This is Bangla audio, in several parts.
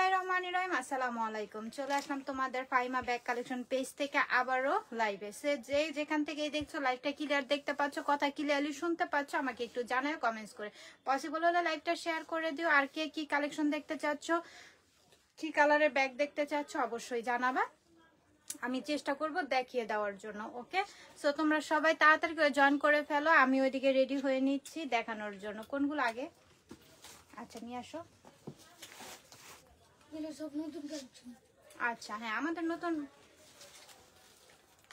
বিসমিল্লাহিররহমানিররহিম। আসসালামু আলাইকুম। চলে আসলাম তোমাদের ফাইমা ব্যাগ কালেকশন পেজ থেকে আবারও লাইভে। যে যেখান থেকে দেখছো লাইভটা ক্লিয়ার দেখতে পাচ্ছ, কথা ক্লিয়ারলি শুনতে পাচ্ছ, আমাকে একটু জানাও কমেন্টস করে। পসিবল হলে লাইভটা শেয়ার করে দিও। আর কে কি কালেকশন দেখতে চাচ্ছ, কি কালারের ব্যাগ দেখতে চাচ্ছ অবশ্যই জানাবা, আমি চেষ্টা করব দেখিয়ে দেওয়ার জন্য। ওকে, সো তোমরা সবাই তাড়াতাড়ি করে জয়েন করে ফেলো, আমি ওইদিকে রেডি হয়ে নিচ্ছি দেখানোর জন্য। কোনগুলো আগে? আচ্ছা নিয়ে আসো। আচ্ছা হ্যাঁ, আমাদের নতুন।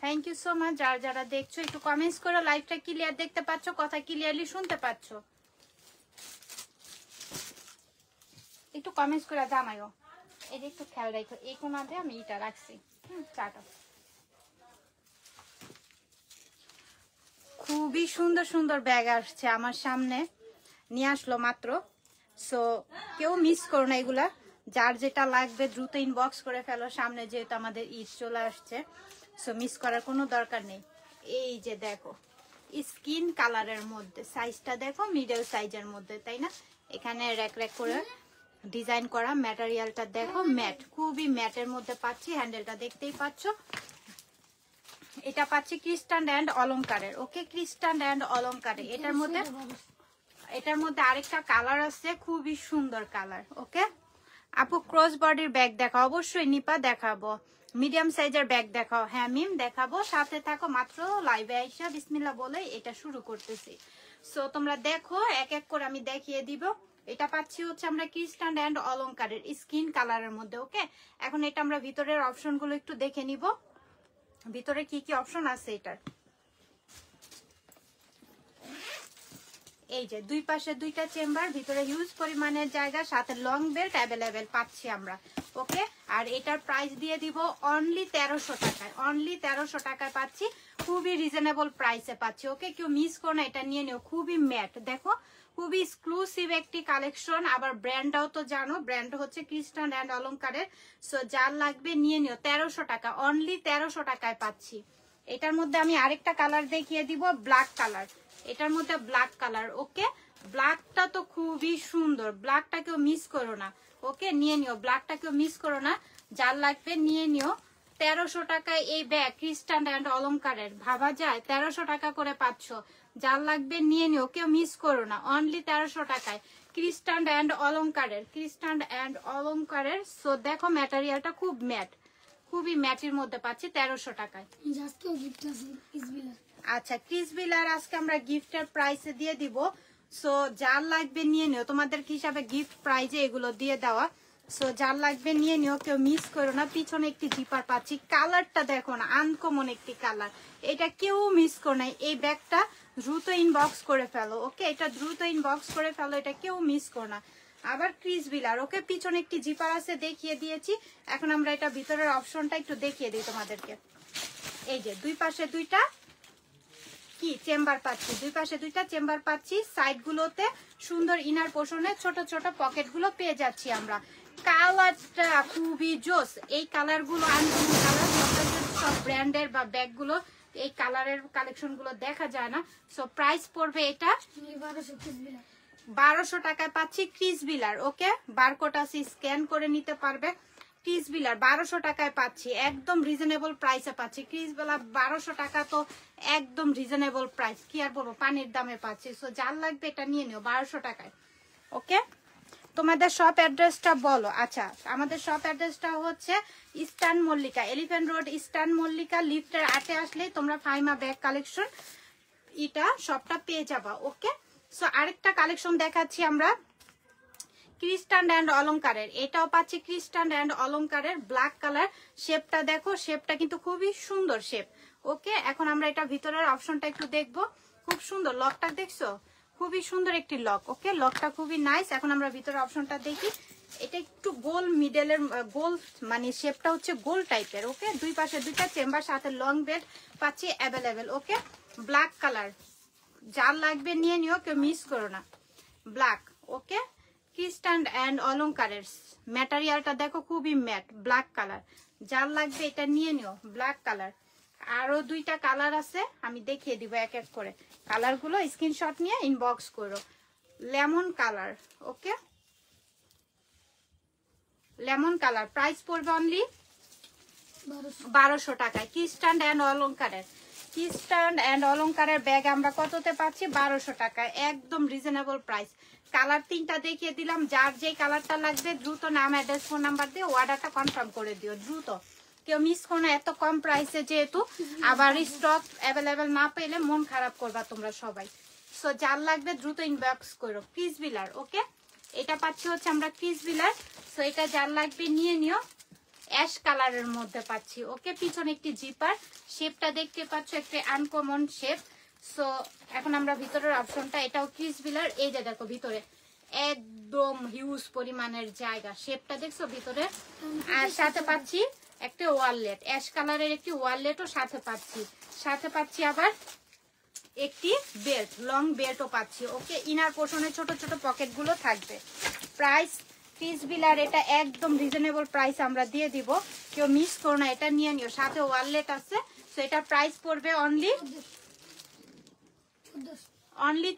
Thank you so much. যারা দেখছো একটু কমেন্টস করো, লাইভটা ক্লিয়ার দেখতে পাচ্ছ, কথা ক্লিয়ারলি শুনতে পাচ্ছ, একটু কমেন্টস করে জানাইও। এটা একটু খেয়াল রাখো, এই কোনাতে আমি এটা রাখছি। চাটা খুবই সুন্দর সুন্দর ব্যাগ আসছে আমার সামনে, নিয়ে আসলো মাত্র। সো কেউ মিস করো না, এগুলা যার যেটা লাগবে দ্রুত ইনবক্স করে ফেলো, সামনে যেহেতু আমাদের ঈদ চলে আসছে। সো মিস করার কোনো দরকার নেই। এই যে দেখো স্কিন কালারের মধ্যে, সাইজটা দেখো মিডল সাইজের মধ্যে, তাই না? এখানে র্যাক র্যাক করে ডিজাইন করা, ম্যাটেরিয়ালটা দেখো ম্যাট, খুবই ম্যাটের মধ্যে পাচ্ছি। হ্যান্ডেলটা দেখতেই পাচ্ছ। এটা পাচ্ছি ক্রিস্টান অ্যান্ড অলংকারের। Okay, ক্রিস্টান and অলংকারের। এটার মধ্যে আরেকটা কালার আছে, খুবই সুন্দর কালার। ওকে আপু, ক্রস বডির ব্যাগ দেখাও অবশ্যই। নিপা দেখাবো, মিডিয়াম সাইজের ব্যাগ দেখাও। হ্যাঁ মিম দেখাবো, সাথে থাকো। মাত্র লাইভে আইসা বিসমিল্লাহ বলে এটা শুরু করতেছি। সো তোমরা দেখো এক এক করে আমি দেখিয়ে দিব। এটা পাচ্ছি হচ্ছে আমরা ক্রিস্টান অ্যান্ড অলংকারের স্কিন কালারের মধ্যে। ওকে, এখন এটা আমরা ভিতরের অপশনগুলো একটু দেখে নিব, ভিতরে কি কি অপশন আছে এটার। এই যে দুই পাশে দুইটা চেম্বার, ভিতরে হিউজ পরিমাণের জায়গা, সাথে লং বেল্ট অ্যাভেলেবেল পাচ্ছি আমরা। ওকে, আর এটার প্রাইস দিয়ে দিব অনলি 1300 টাকায়। অনলি 1300 টাকায় পাচ্ছি, খুবই রিজনেবল প্রাইসে পাচ্ছি। ওকে, কেউ মিস করো না, এটা নিয়ে নিও। খুবই ম্যাট, দেখো খুবই এক্সক্লুসিভ একটি কালেকশন। আবার ব্র্যান্ডটাও তো জানো, ব্র্যান্ড হচ্ছে ক্রিস্টান অ্যান্ড অলংকারের। সো যার লাগবে নিয়ে নিও, 1300 টাকা, অনলি 1300 টাকায় পাচ্ছি। এটার মধ্যে আমি আরেকটা কালার দেখিয়ে দিব, ব্ল্যাক কালার। এটার মধ্যে ব্ল্যাক কালার। ওকে, ব্ল্যাকটা তো খুবই সুন্দর, ব্ল্যাকটা কেউ মিস করো না। ওকে, নিয়ে নিও, ব্ল্যাকটা কেউ মিস করো না, যার লাগবে নিয়ে নিও। 1300 টাকায় এই ব্যাগ ক্রিস্টান অ্যান্ড অলংকারের, ভাবা যায় 1300 টাকা করে পাচ্ছ। যার লাগবে নিয়ে নিও, কেউ মিস করো না, অনলি 1300 টাকায় ক্রিস্টান অ্যান্ড অলংকারের, ক্রিস্টান অ্যান্ড অলংকারের। সো দেখো ম্যাটেরিয়ালটা খুব ম্যাট, খুবই ম্যাটের মধ্যে পাচ্ছি 1300 টাকায়। আচ্ছা, ক্রিস বিলার আজকে আমরা গিফটের প্রাইসে দিয়ে দিব। সো যার লাগবে নিয়ে নিও, তোমাদের হিসাবে গিফট প্রাইজে এগুলো দিয়ে দেওয়া। সো যার লাগবে নিয়ে নিও, কেউ মিস করো না। পিছনে একটি জিপার পাচ্ছি, কালারটা দেখো না, আনকমন একটি কালার, এটা কেউ মিস করো না। এই ব্যাগটা দ্রুত ইনবক্স করে ফেলো। ওকে, এটা দ্রুত ইনবক্স করে ফেলো, এটা কেউ মিস করো না। আবার ক্রিস বিলার। ওকে, পিছনে একটি জিপার আছে, দেখিয়ে দিয়েছি। এখন আমরা এটা ভিতরের অপশনটা একটু দেখিয়ে দিই তোমাদেরকে। এই যে দুই পাশে দুইটা কি চেম্বার পাচ্ছি, দুই পাশে দুইটা চেম্বার পাচ্ছি। সাইড গুলোতে সুন্দর ইনার পোর্শনে ছোট ছোট পকেট গুলো পেয়ে যাচ্ছি আমরা। কালারটা খুবই জোস, এই কালার গুলো আনকমন কালার, সব ব্র্যান্ডের বা ব্যাগ গুলো এই কালারের কালেকশন গুলো দেখা যায় না। সো প্রাইস পড়বে এটা 1200 টাকায় পাচ্ছি ক্রিস বিলার। ওকে, বারকোড আছে, স্ক্যান করে নিতে পারবে। ক্রিস বিলার 1200 টাকায় পাচ্ছি, একদম রিজনেবল প্রাইসে পাচ্ছি। ক্রিস বিলার 1200 টাকা তো একদম রিজনেবল প্রাইস, কি আর বলবো, পানির দামে পাচ্ছি। সো যার লাগবে এটা নিয়ে নিও 1200 টাকায়। ওকে, তোমাদের শপ অ্যাড্রেসটা বলো। আচ্ছা, আমাদের শপ অ্যাড্রেসটা হচ্ছে eastern Mallika, elephant road, eastern Mallika, লিফটের 8-এ আসলেই তোমরা ফাইমা ব্যাগ কালেকশন এটা শপটা পেয়ে যাবা। ওকে, সো আরেকটা কালেকশন দেখাচ্ছি আমরা ক্রিস্টান অ্যান্ড অলংকারের। এটাও পাচ্ছি ক্রিস্টান অ্যান্ড অলংকারের, ব্ল্যাক কালার। শেপটা দেখো, শেপটা কিন্তু খুবই সুন্দর শেপ। ওকে, এখন আমরা এটা ভিতরের অপশনটা একটু দেখবো। খুব সুন্দর লকটা দেখছো, খুবই সুন্দর একটি লক। ওকে, লকটা খুবই নাইস। এখন আমরা ভিতরের অপশনটা দেখি। এটা একটু গোল মিডলের, গোল মানে শেপটা হচ্ছে গোল টাইপের। ওকে, দুই পাশে দুইটা চেম্বার, সাথে লং বেল্ট পাচ্ছি অ্যাভেলেবেল। ওকে, ব্ল্যাক কালার, যার লাগবে নিয়ে নিও, কেউ মিস করো না। ব্ল্যাক। ওকে, ক্রিস্টান অ্যান্ড অলংকারের ম্যাটেরিয়ালটা দেখো খুবই ম্যাট, ব্ল্যাক কালার, যার লাগবে এটা নিয়ে নিও, ব্ল্যাক কালার। আরো দুইটা কালার আছে, আমি দেখিয়ে দিব এক এক করে। কালারগুলো স্ক্রিনশট নিয়ে ইনবক্স করো। Lemon colour. Okay, lemon colour, price পড়বে অনলি 1200 টাকায়। কি স্ট্যান্ড অ্যান্ড অলংকারের, কি স্ট্যান্ড অ্যান্ড অলংকারের ব্যাগ আমরা কততে পাচ্ছি? 1200 টাকায়, একদম রিজনেবল প্রাইস। কালার 3টা দেখিয়ে দিলাম, যার যে কালারটা লাগবে দ্রুত নাম, অ্যাড্রেস, ফোন নাম্বার দিয়ে অর্ডারটা কনফার্ম করে দিও দ্রুত, কেউ মিস করো না। এত কম প্রাইসে যেহেতু, আবার স্টক অ্যাভেলেবেল না পেলে মন খারাপ করবা তোমরা সবাই। সো যার লাগবে দ্রুত ইনবক্স করো। ক্রিস বিলার, ওকে, এটা পাচ্ছি হচ্ছে আমরা ক্রিস বিলার। সো এটা যার লাগবে নিয়ে নিও, অ্যাশ কালারের মধ্যে পাচ্ছি, ওকে। পিছনে একটি জিপার, শেপটা দেখতে পাচ্ছ একটা আনকমন শেপ। সো এখন আমরা ভিতরের অপশনটা, এটাও ক্রিস বিলার, এই যে দেখো ভিতরে একদম হিউজ পরিমাণের জায়গা, শেপটা দেখছো ভিতরে। আর সাথে পাচ্ছি একটা ওয়ালেট, অ্যাশ কালারের একটি ওয়ালেটও সাথে পাচ্ছি। সাথে পাচ্ছি আবার একটি বেল্ট, লং বেল্টও পাচ্ছি, ওকে। ইনার পোর্শনে ছোট ছোট পকেটগুলো থাকবে। প্রাইস ক্রিস বিলার, এটা একদম রিজনেবল প্রাইস আমরা দিয়ে দিব, কেউ মিস করো না, এটা নিয়ে নিও। সাথে ওয়ালেট আছে, তো এটা প্রাইস পড়বে অনলি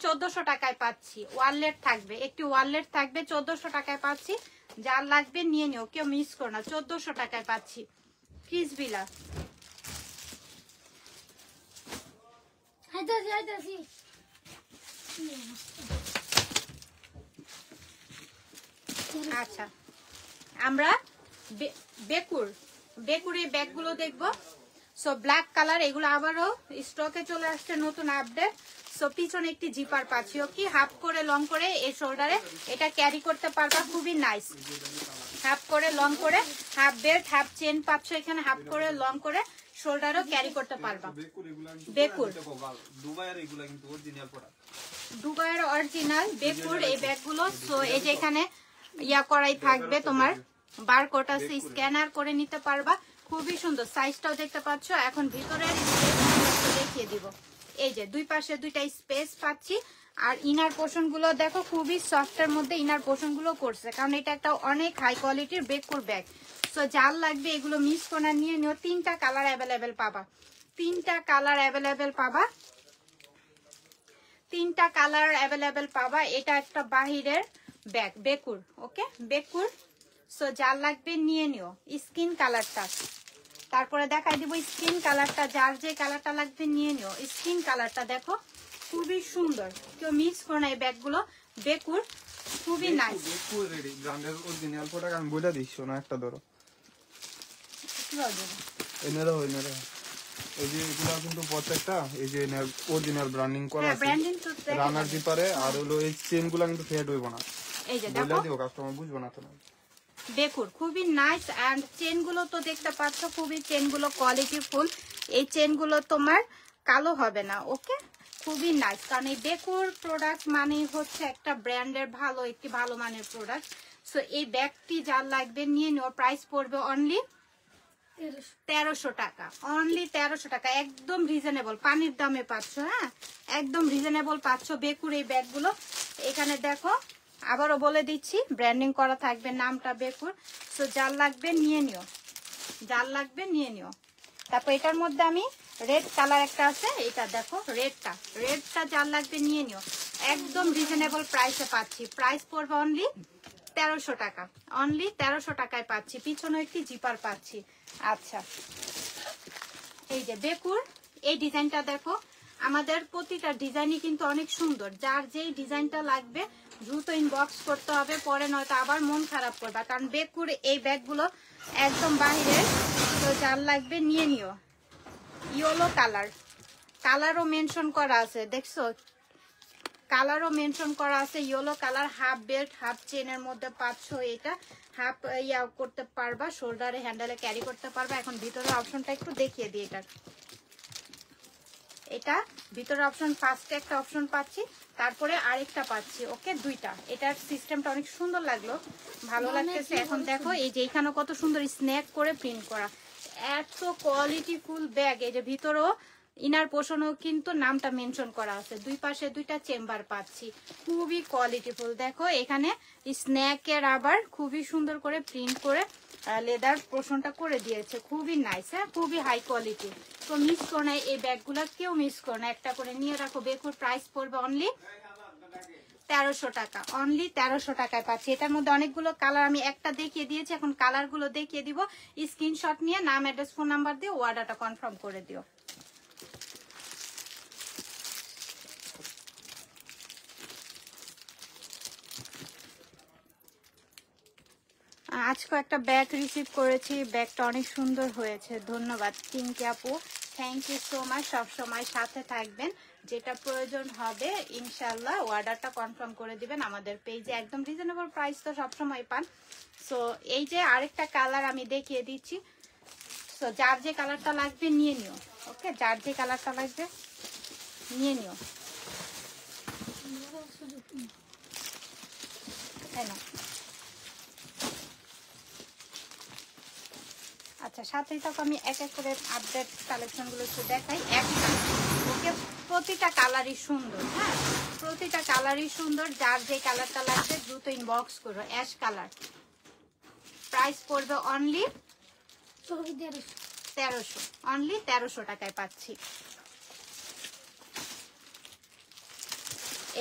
1400 টাকায় পাচ্ছি। ওয়ালেট থাকবে, একটি ওয়ালেট থাকবে, 1400 টাকায় পাচ্ছি। যার লাগবে নিয়ে নিও, কেউ মিস করো না, 1400 টাকায় পাচ্ছি ক্রিস বিলার। আচ্ছা, আমরা বেকুর এই ব্যাগগুলো দেখবো। সো ব্ল্যাক কালার, এগুলো আবারও স্টকে চলে আসছে, নতুন আপডেট। সো পিছনে একটি জিপার পাচ্ছি, ওকে, হাফ করে লং করে এই শোল্ডারে এটা ক্যারি করতে পারবা, খুবই নাইস। হাফ করে লং করে, হাফ বেল্ট, হাফ চেন পাচ্ছ এখানে, হাফ করে লং করে শোল্ডারও ক্যারি করতে পারবা। বেকুর দুবাইয়ের অরিজিনাল বেকুর এই ব্যাগগুলো। সো এই যে এখানে ইয়া করাই থাকবে, তোমার বারকোড আছে, স্ক্যানার করে নিতে পারবা, খুবই সুন্দর। সাইজটাও দেখতে পাচ্ছ। এখন ভিতরের দেখিয়ে দিব, এই যে দুই পাশে দুইটা স্পেস পাচ্ছি। আর ইনার পোর্শন গুলো দেখো, খুবই সফটের মধ্যে ইনার পোর্শন গুলো করছে, কারণ এটা একটা অনেক হাই কোয়ালিটির বেকুর ব্যাগ। সো যার লাগবে এগুলো মিস করে নিয়ে নিও। 3টা কালার অ্যাভেলেবেল পাবা, 3টা কালার অ্যাভেলেবেল পাবা, 3টা কালার অ্যাভেলেবেল পাবা। এটা একটা বাহিরের ব্যাগ, বেকুর, ওকে, বেকুর। সো যার লাগবে নিয়ে নিও স্কিন কালারটা। তারপরে দেখাই দিব স্কিন কালারটা, যার যে কালারটা লাগবে নিয়ে নিও। স্কিন কালারটা দেখো, খুবই সুন্দর, কেউ মিস করো না। এই ব্যাগগুলো বেকুর, খুবই নাইস। বেকুর রেডি ব্র্যান্ডের অরিজিনাল প্রোডাক্ট, আমি বলে দিচ্ছি না, একটা ধরো এনে দাও, এনে দাও। এই যে এগুলো কিন্তু প্রত্যেকটা এই যে অরিজিনাল ব্র্যান্ডিং করা আছে, রানার জিপারে। আর হলো এই চেনগুলো কিন্তু ফেড হইব না, এই যে বলে দিও, কাস্টমার বুঝবে না তো। বেকুর খুবই নাইস। এন্ড চেন গুলো তো দেখতে পাচ্ছ, খুবই চেন গুলো কোয়ালিটি ফুল। এই চেন গুলো তোমার কালো হবে না, ওকে, খুবই নাইস। কারণ এই বেকুর প্রোডাক্ট মানে হচ্ছে একটা ব্র্যান্ডের ভালো, একটি ভালো মানের প্রোডাক্ট। সো এই ব্যাগটি যার লাগবে নিয়ে নিও। প্রাইস পড়বে অনলি 1300 টাকা, অনলি 1300 টাকা, একদম রিজনেবল, পানির দামে পাচ্ছ। হ্যাঁ, একদম রিজনেবল পাচ্ছ বেকুর এই ব্যাগগুলো। এখানে দেখো, আবারও বলে দিচ্ছি, ব্র্যান্ডিং করা থাকবে, নামটা বেকুর। সো যার লাগবে নিয়ে নিও, যার লাগবে নিয়ে নিও। তারপর এটার মধ্যে আমি রেড কালার একটা আছে, এটা দেখো, রেডটা যার লাগবে নিয়ে নিও। একদম রিজনেবল প্রাইসে পাচ্ছি। প্রাইস পড়বে অনলি 1300 টাকা, অনলি 1300 টাকায় পাচ্ছি। পিছনে একটি জিপার পাচ্ছি। আচ্ছা, এই যে বেকুর এই ডিজাইনটা দেখো, আমাদের প্রতিটা ডিজাইনই কিন্তু অনেক সুন্দর। যার যেই ডিজাইনটা লাগবে দ্রুত ইনবক্স করতে হবে, পরে নয়তো আবার মন খারাপ করবা। কারণ বেকুর এই ব্যাগগুলো একদম বাহিরের। তো যার লাগবে নিয়ে নিও। ইয়েলো কালার, কালারও মেনশন করা আছে, দেখছো, কালারও মেনশন করা আছে, yellow colour. Half belt, half চেনের মধ্যে পাচ্ছ। এটা হাফ ইয়া করতে পারবা, শোল্ডারে হ্যান্ডেলে ক্যারি করতে পারবা। এখন ভিতরের অপশনটা একটু দেখিয়ে দিই। এটা ভিতরের অপশন, ফার্স্টে একটা অপশন পাচ্ছি, তারপরে আরেকটা পাচ্ছি, ওকে, দুইটা। এটার সিস্টেমটা অনেক সুন্দর লাগলো, ভালো লাগতেছে। এখন দেখো, এই যে এখানে কত সুন্দর স্ন্যাক করে প্রিন্ট করা, এত কোয়ালিটি ফুল ব্যাগ। এই যে ভিতরেও ইনার পোর্শনেও কিন্তু নামটা মেনশন করা আছে। দুই পাশে দুইটা চেম্বার পাচ্ছি, খুবই কোয়ালিটি ফুল। দেখো এখানে স্ন্যাকের আবার খুবই সুন্দর করে প্রিন্ট করে লেদার পোর্শনটা করে দিয়েছে, খুবই নাইস। হ্যাঁ, খুবই হাই কোয়ালিটি। তো মিস করো না এই ব্যাগগুলো, কেউ মিস করো না, একটা করে নিয়ে রাখো। বেকুর প্রাইস পড়বে অনলি 1300 টাকা, অনলি 1300 টাকায় পাচ্ছি। এটার মধ্যে অনেকগুলো কালার, আমি একটা দেখিয়ে দিয়েছি, এখন কালার গুলো দেখিয়ে দিব। স্ক্রিনশট নিয়ে নাম, অ্যাড্রেস, ফোন নাম্বার দিয়ে অর্ডারটা কনফার্ম করে দিও। আজকে একটা ব্যাগ রিসিভ করেছি, ব্যাগটা অনেক সুন্দর হয়েছে, ধন্যবাদ পিঙ্কি আপু, থ্যাংক ইউ সো মাচ। সবসময় সাথে থাকবেন, যেটা প্রয়োজন হবে ইনশাল্লাহ অর্ডারটা কনফার্ম করে দিবেন আমাদের পেজে, একদম রিজনেবল প্রাইস তো সবসময় পান। সো এই যে আরেকটা কালার আমি দেখিয়ে দিচ্ছি, সো যার যে কালারটা লাগবে নিয়ে নিও, ওকে, যার যে কালারটা লাগবে নিয়ে নিও। তাই না? আচ্ছা, সাথেই থাকো, আমি এক এক করে আপডেট কালেকশন গুলো একটু দেখাই। ওকে, প্রতিটা কালারই সুন্দর, হ্যাঁ প্রতিটা কালারই সুন্দর। যার যে কালারটা লাগবে দ্রুত ইনবক্স করো। অ্যাশ কালার, প্রাইস পড়বে অনলি 1300, অনলি 1300 টাকায় পাচ্ছি।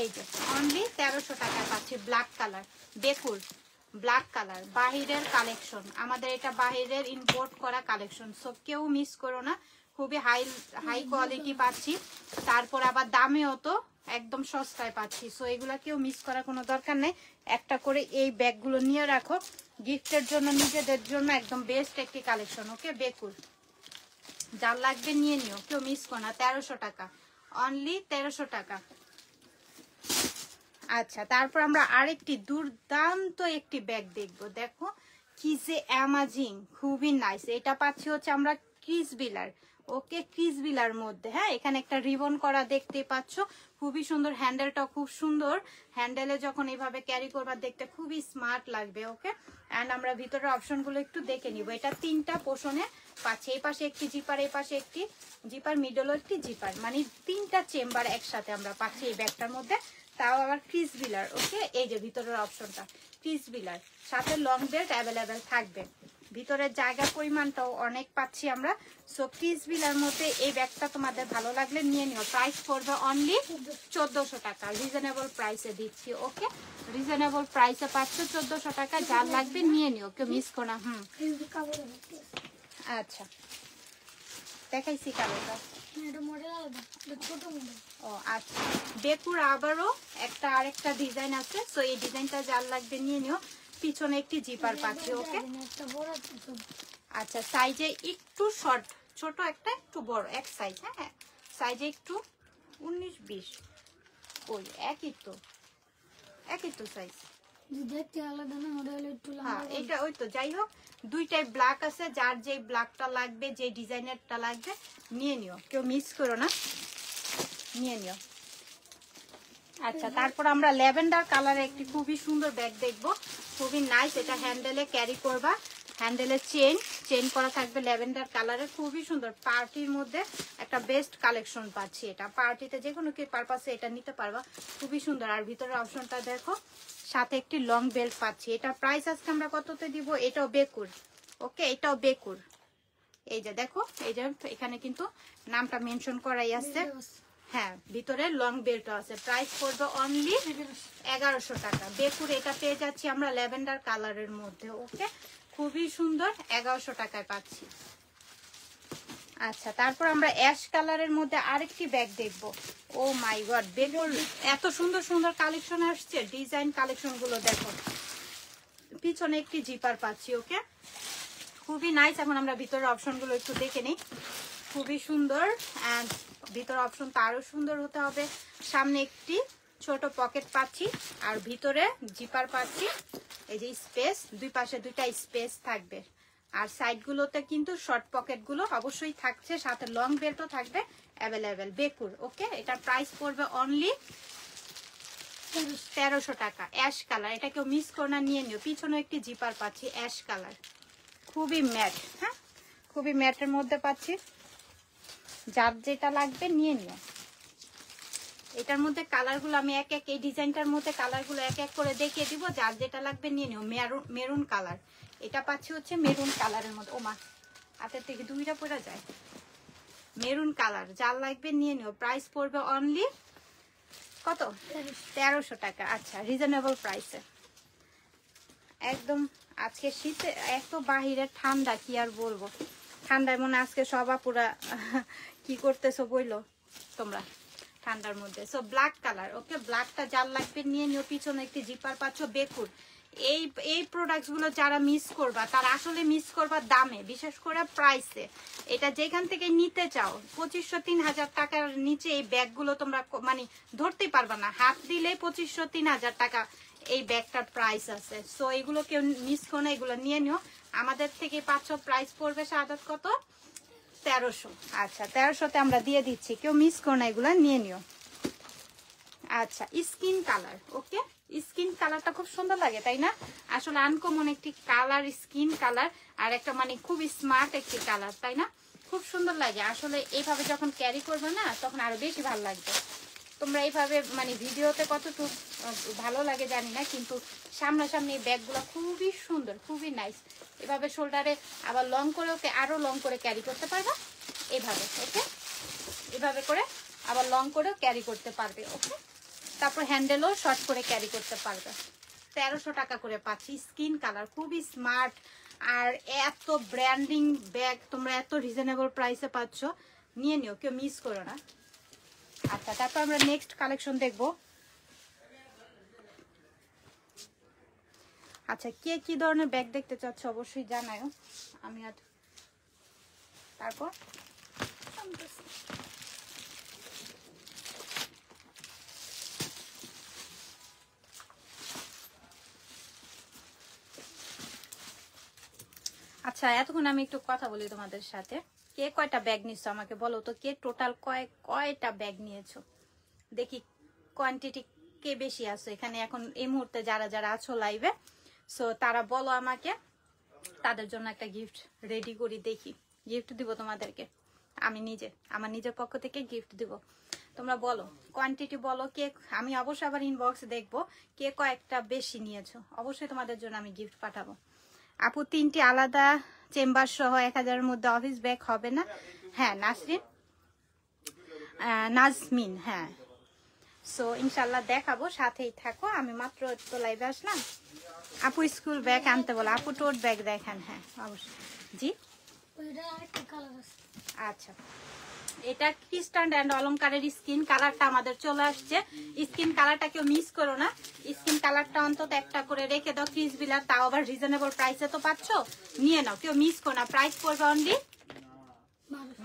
এই যে অনলি 1300 টাকায় পাচ্ছি। ব্ল্যাক কালার, বেকুর ব্ল্যাক কালার, বাহিরের কালেকশন, আমাদের এটা বাহিরের ইম্পোর্ট করা কালেকশন, সো কেউ মিস করো না, খুবই হাই কোয়ালিটি পাচ্ছি, তারপর আবার দামেও তো একদম সস্তায় পাচ্ছি। সো এগুলা কেউ মিস করার কোনো দরকার নেই, একটা করে এই ব্যাগগুলো নিয়ে রাখো গিফটের জন্য, নিজেদের জন্য একদম বেস্ট একটি কালেকশন। ওকে, বেকুর যার লাগবে নিয়ে নিও, কেউ মিস করো না। 1300 টাকা, অনলি 1300 টাকা। আচ্ছা, তারপর আমরা আরেকটি দুর্দান্ত একটি ব্যাগ দেখবো, দেখো কি যে অ্যামাজিং, খুবই নাইস। এটা পাচ্ছি হচ্ছে আমরা ক্রিস বিলার, ওকে, ক্রিস বিলার মধ্যে, হ্যাঁ এখানে একটা রিবন করা দেখতে পাচ্ছ, খুবই সুন্দর, হ্যান্ডেলটা খুব সুন্দর, হ্যান্ডেলে যখন এইভাবে ক্যারি করবা দেখতে খুবই স্মার্ট লাগবে। ওকে, অ্যান্ড আমরা ভিতরের অপশনগুলো একটু দেখে নিব। এটা 3টা পোষণে পাচ্ছি, এই পাশে একটি জিপার, এই পাশে একটি জিপার, মিডলও একটি জিপার, মানে 3টা চেম্বার একসাথে আমরা পাচ্ছি এই ব্যাগটার মধ্যে, তাও আবার ক্রিস বিলার। ওকে, এই যে ভিতরের অপশনটা ক্রিস বিলার, সাথে লং বেল্ট অ্যাভেলেবেল থাকবে, ভিতরের জায়গার পরিমাণটাও অনেক পাচ্ছি আমরা। সো ক্রিস বিলার মধ্যে এই ব্যাগটা তোমাদের ভালো লাগলে নিয়ে নিও। প্রাইস পড়বে অনলি 1400 টাকা, রিজনেবল প্রাইসে দিচ্ছি। ওকে, রিজনেবল প্রাইসে পাচ্ছ 1400 টাকা, যার লাগবে নিয়ে নিও, কেউ মিস করো না। আচ্ছা, দেখাইছি কালারটা। ও আচ্ছা, বেকুর আবারও একটা আরেকটা ডিজাইন আছে, সো এই ডিজাইনটা যার লাগবে নিয়ে নিও। পিছনে একটি জিপার পাচ্ছি। ওকে, আচ্ছা, সাইজে একটু শর্ট, ছোট একটা একটু বড় এক সাইজ, হ্যাঁ সাইজে একটু 19-20, ওই একই তো সাইজ, হ্যাঁ এটা ওই তো। যাই হোক, দুইটাই ব্ল্যাক আছে, যার যে ব্ল্যাকটা লাগবে, যে ডিজাইনেরটা লাগবে নিয়ে নিও, কেউ মিস করো না, নিয়ে নিও। আচ্ছা, তারপর আমরা ল্যাভেন্ডার কালারে একটি খুবই সুন্দর ব্যাগ দেখবো, খুবই নাইস। এটা হ্যান্ডেলে ক্যারি করবা, হ্যান্ডেলে চেন করা থাকবে, ল্যাভেন্ডার কালারের, খুবই সুন্দর। পার্টির মধ্যে একটা বেস্ট কালেকশন পাচ্ছি, এটা পার্টিতে যে কোনো কি পারপাসে এটা নিতে পারবা, খুবই সুন্দর। আর ভিতরের অপশনটা দেখো, সাথে একটি লং বেল্ট পাচ্ছি। এটা প্রাইস আজকে আমরা কততে দিব? এটাও বেকুর, ওকে, এটাও বেকুর। এই যে দেখো, এই যে এখানে কিন্তু নামটা মেনশন করাই আছে, হ্যাঁ ভিতরে লং বেল্ট আছে। প্রাইস পড়বে অনলি 1100 টাকা। বেকুর এটা পেয়ে যাচ্ছি আমরা ল্যাভেন্ডার কালারের মধ্যে। ওকে, খুবই সুন্দর, 1100 টাকায় পাচ্ছি। আচ্ছা, তারপর আমরা অ্যাশ কালারের মধ্যে আরেকটি ব্যাগ দেখবো। ও মাই গড, বেকুর এত সুন্দর সুন্দর কালেকশন আসছে, ডিজাইন কালেকশন গুলো দেখো। পিছনে একটি জিপার পাচ্ছি। ওকে, খুবই নাইস। এখন আমরা ভিতরের অপশন গুলো একটু দেখে নিই, খুবই সুন্দর। অ্যান্ড ভিতর অপশন তো আরো সুন্দর হতে হবে। সামনে একটি ছোট পকেট পাচ্ছি, আর ভিতরে জিপার পাচ্ছি। এই যে স্পেস, দুই পাশে দুইটা স্পেস থাকবে, আর সাইড গুলোতে কিন্তু শর্ট পকেট গুলো অবশ্যই থাকছে, সাথে লং বেল্টও থাকবে অ্যাভেলেবেল। বেকুর, ওকে, এটার প্রাইস পড়বে অনলি 1300 টাকা। অ্যাশ কালার, এটা কেউ মিস করো না, নিয়ে নিও। পিছনে একটি জিপার পাচ্ছি অ্যাশ কালার, খুবই ম্যাট, হ্যাঁ খুবই ম্যাটের মধ্যে পাচ্ছি, যার যেটা লাগবে নিয়ে নিও। এটার মধ্যে কালারগুলো আমি এক এক, এই ডিজাইনটার মধ্যে কালারগুলো এক এক করে দেখিয়ে দিব, যার যেটা লাগবে নিয়ে নিও। মেরুন কালার, এটা পাচ্ছি হচ্ছে মেরুন কালারের মধ্যে। ওমা, হাতের থেকে দুইটা পড়া যায়। মেরুন কালার, যার লাগবে নিয়ে নিও। প্রাইস পড়বে অনলি কত? 1300 টাকা। আচ্ছা, রিজনেবল প্রাইসে একদম। আজকে শীতে এত বাহিরে ঠান্ডা, কি আর বলবো, ঠান্ডায় মনে আজকে সবা পুরা কি করতেছো বইলো তোমরা ঠান্ডার মধ্যে। সো ব্ল্যাক কালার, ওকে, ব্ল্যাকটা যার লাগবে নিয়ে নিও। পিছনে একটি জিপার পাচ্ছ বেকুর। এই প্রোডাক্টস গুলো যারা মিস করবা তারা আসলে মিস করবা দামে, বিশেষ করে প্রাইসে। এটা যেখান থেকে নিতে চাও 2500-3000 টাকার নিচে এই ব্যাগগুলো তোমরা মানে ধরতেই পারবা না। হাত দিলেই 2500-3000 টাকা এই ব্যাগটার প্রাইস আছে। সো এগুলো কেউ মিস করো না, এগুলো নিয়ে নিও। আমাদের থেকে 500 প্রাইস পড়বে শাহাদাত কত? 1300। আচ্ছা, 1300তে আমরা দিয়ে দিচ্ছি, কেউ মিস করো না, এগুলো নিয়ে নিও। আচ্ছা, স্কিন কালার, ওকে, স্কিন কালারটা খুব সুন্দর লাগে তাই না? আসলে আনকমন একটি কালার, স্কিন কালার, আর একটা মানে খুব স্মার্ট একটি কালার তাই না? খুব সুন্দর লাগে আসলে। এইভাবে যখন ক্যারি করবে না তখন আরো বেশি ভালো লাগবে। তোমরা এইভাবে মানে ভিডিওতে কতটুকু ভালো লাগে জানি না, কিন্তু সামনাসামনি ব্যাগগুলো খুবই সুন্দর, খুবই নাইস। এভাবে শোল্ডারে আবার লং করে, ওকে, আরো লং করে ক্যারি করতে পারবে এইভাবে, ওকে, এভাবে করে আবার লং করেও ক্যারি করতে পারবে, ওকে। তারপর হ্যান্ডেলও শর্ট করে ক্যারি করতে পারবে। 1300 টাকা করে পাচ্ছি, স্কিন কালার, খুবই স্মার্ট। আর এত ব্র্যান্ডিং ব্যাগ তোমরা এত রিজনেবল প্রাইসে পাচ্ছ, নিয়ে নিও, কেউ মিস করো না। আচ্ছা, তারপর আমরা নেক্সট কালেকশন দেখবো। আচ্ছা, কে কি ধরনের ব্যাগ দেখতে চাচ্ছ অবশ্যই জানাও। আমি আর তারপর আচ্ছা, এতক্ষণ আমি একটু কথা বলি তোমাদের সাথে। কে কয়টা ব্যাগ নিচ্ছ আমাকে বলো তো, কে টোটাল কয়টা ব্যাগ নিয়েছো দেখি। কোয়ান্টিটি কে বেশি আছে এখানে এখন এই মুহূর্তে যারা যারা আছো লাইভে। সো তারা বলো আমাকে, তাদের জন্য একটা গিফট রেডি করি, দেখি গিফট দিব তোমাদেরকে। আমি নিজে আমার নিজের পক্ষ থেকে গিফট দিব। তোমরা বলো, কোয়ান্টিটি বলো কে। আমি অবশ্যই আবার ইনবক্স দেখবো কে কয়েকটা বেশি নিয়েছো। অবশ্যই তোমাদের জন্য আমি গিফট পাঠাবো। আপু, 3টি আলাদা চেম্বার সহ 1000-এর মধ্যে অফিস ব্যাগ হবে না? হ্যাঁ, নাজমিন, হ্যাঁ। সো ইনশাল্লাহ দেখাবো, সাথেই থাকো। আমি মাত্র তো লাইভে আসলাম। আপু স্কুল ব্যাগ আনতে বলো। আপু টোট ব্যাগ দেখান। হ্যাঁ অবশ্যই, জি। আচ্ছা, এটা ক্রিস্টান অ্যান্ড অলংকারের স্কিন কালারটা আমাদের চলে আসছে। স্কিন কালারটা কেউ মিস করো না। স্কিন কালারটা অন্তত একটা করে রেখে দাও। ক্রিস বিলার, তাও আবার রিজনেবল প্রাইসে তো পাচ্ছ, নিয়ে নাও, কেউ মিস করো না। প্রাইস পড়বে অনলি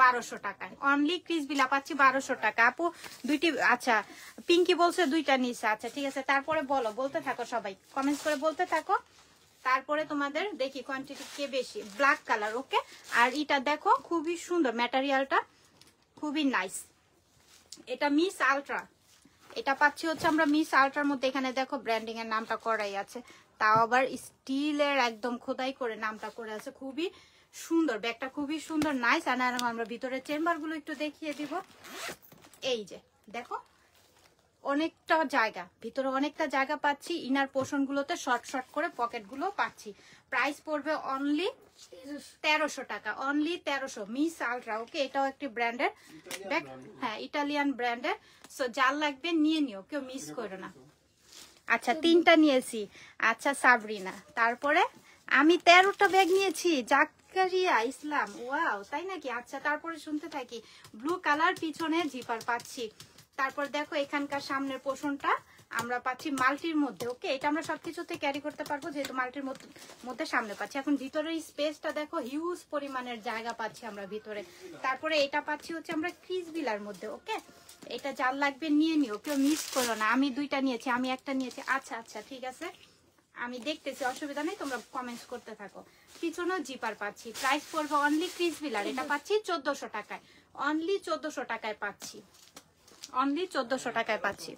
1200 টাকায়। অনলি ক্রিস বিলা পাচ্ছি 1200 টাকা। আপু দুইটি, আচ্ছা পিঙ্কি বলছে 2টা নিচ্ছে। আচ্ছা ঠিক আছে, তারপরে বলো, বলতে থাকো, সবাই কমেন্টস করে বলতে থাকো। তারপরে তোমাদের দেখি কোয়ান্টিটি কে বেশি। ব্ল্যাক কালার, ওকে। আর এটা দেখো খুবই সুন্দর, ম্যাটেরিয়ালটা খুবই নাইস। এটা মিস আলট্রা, এটা পাচ্ছি হচ্ছে আমরা মিস আলট্রার মধ্যে। এখানে দেখো ব্র্যান্ডিং এর নামটা করাই আছে, তাও আবার স্টিলের একদম খোদাই করে নামটা করে আছে। খুবই সুন্দর ব্যাগটা, খুবই সুন্দর, নাইস। আর আমরা ভিতরে চেম্বার গুলো একটু দেখিয়ে দিব। এই যে দেখো, অনেকটা জায়গা, ভিতরে অনেকটা জায়গা পাচ্ছি। ইনার পোর্শন গুলোতে শর্ট শর্ট করে পকেট গুলো পাচ্ছি। প্রাইস পড়বে অনলি 1300 টাকা, অনলি 1300। মিস আলট্রা, ওকে, এটাও একটি ব্র্যান্ডের ব্যাগ, হ্যাঁ ইটালিয়ান ব্র্যান্ডের। সো যার লাগবে নিয়ে নিও, কেউ মিস করো না। আচ্ছা 3টা নিয়েছি। আচ্ছা সাবরিনা, তারপরে আমি 13টা ব্যাগ নিয়েছি। জাকারিয়া ইসলাম, ওয়াও, তাই নাকি? আচ্ছা তারপরে শুনতে থাকি। ব্লু কালার, পিছনে জিপার পাচ্ছি। তারপর দেখো এখানকার সামনের পোর্শনটা আমরা পাচ্ছি মাল্টির মধ্যে, ওকে। এটা আমরা সবকিছুতে ক্যারি করতে পারবো যেহেতু মাল্টির মধ্যে সামনে পাচ্ছি। এখন ভিতরে স্পেসটা দেখো, হিউজ পরিমাণের জায়গা পাচ্ছি আমরা ভিতরে। তারপরে এটা পাচ্ছি হচ্ছে আমরা ক্রিস বিলার মধ্যে, ওকে। এটা যার লাগবে নিয়ে নিও, কেউ মিস করো না। আমি 2টা নিয়েছি, আমি একটা নিয়েছি। আচ্ছা আচ্ছা ঠিক আছে, আমি দেখতেছি, অসুবিধা নেই, তোমরা কমেন্টস করতে থাকো। পিছনেও জিপার পাচ্ছি। প্রাইস পড়বে অনলি ক্রিস বিলার, এটা পাচ্ছি 1400 টাকায়। অনলি 1400 টাকায় পাচ্ছি, অনলি 1400 টাকায় পাচ্ছি।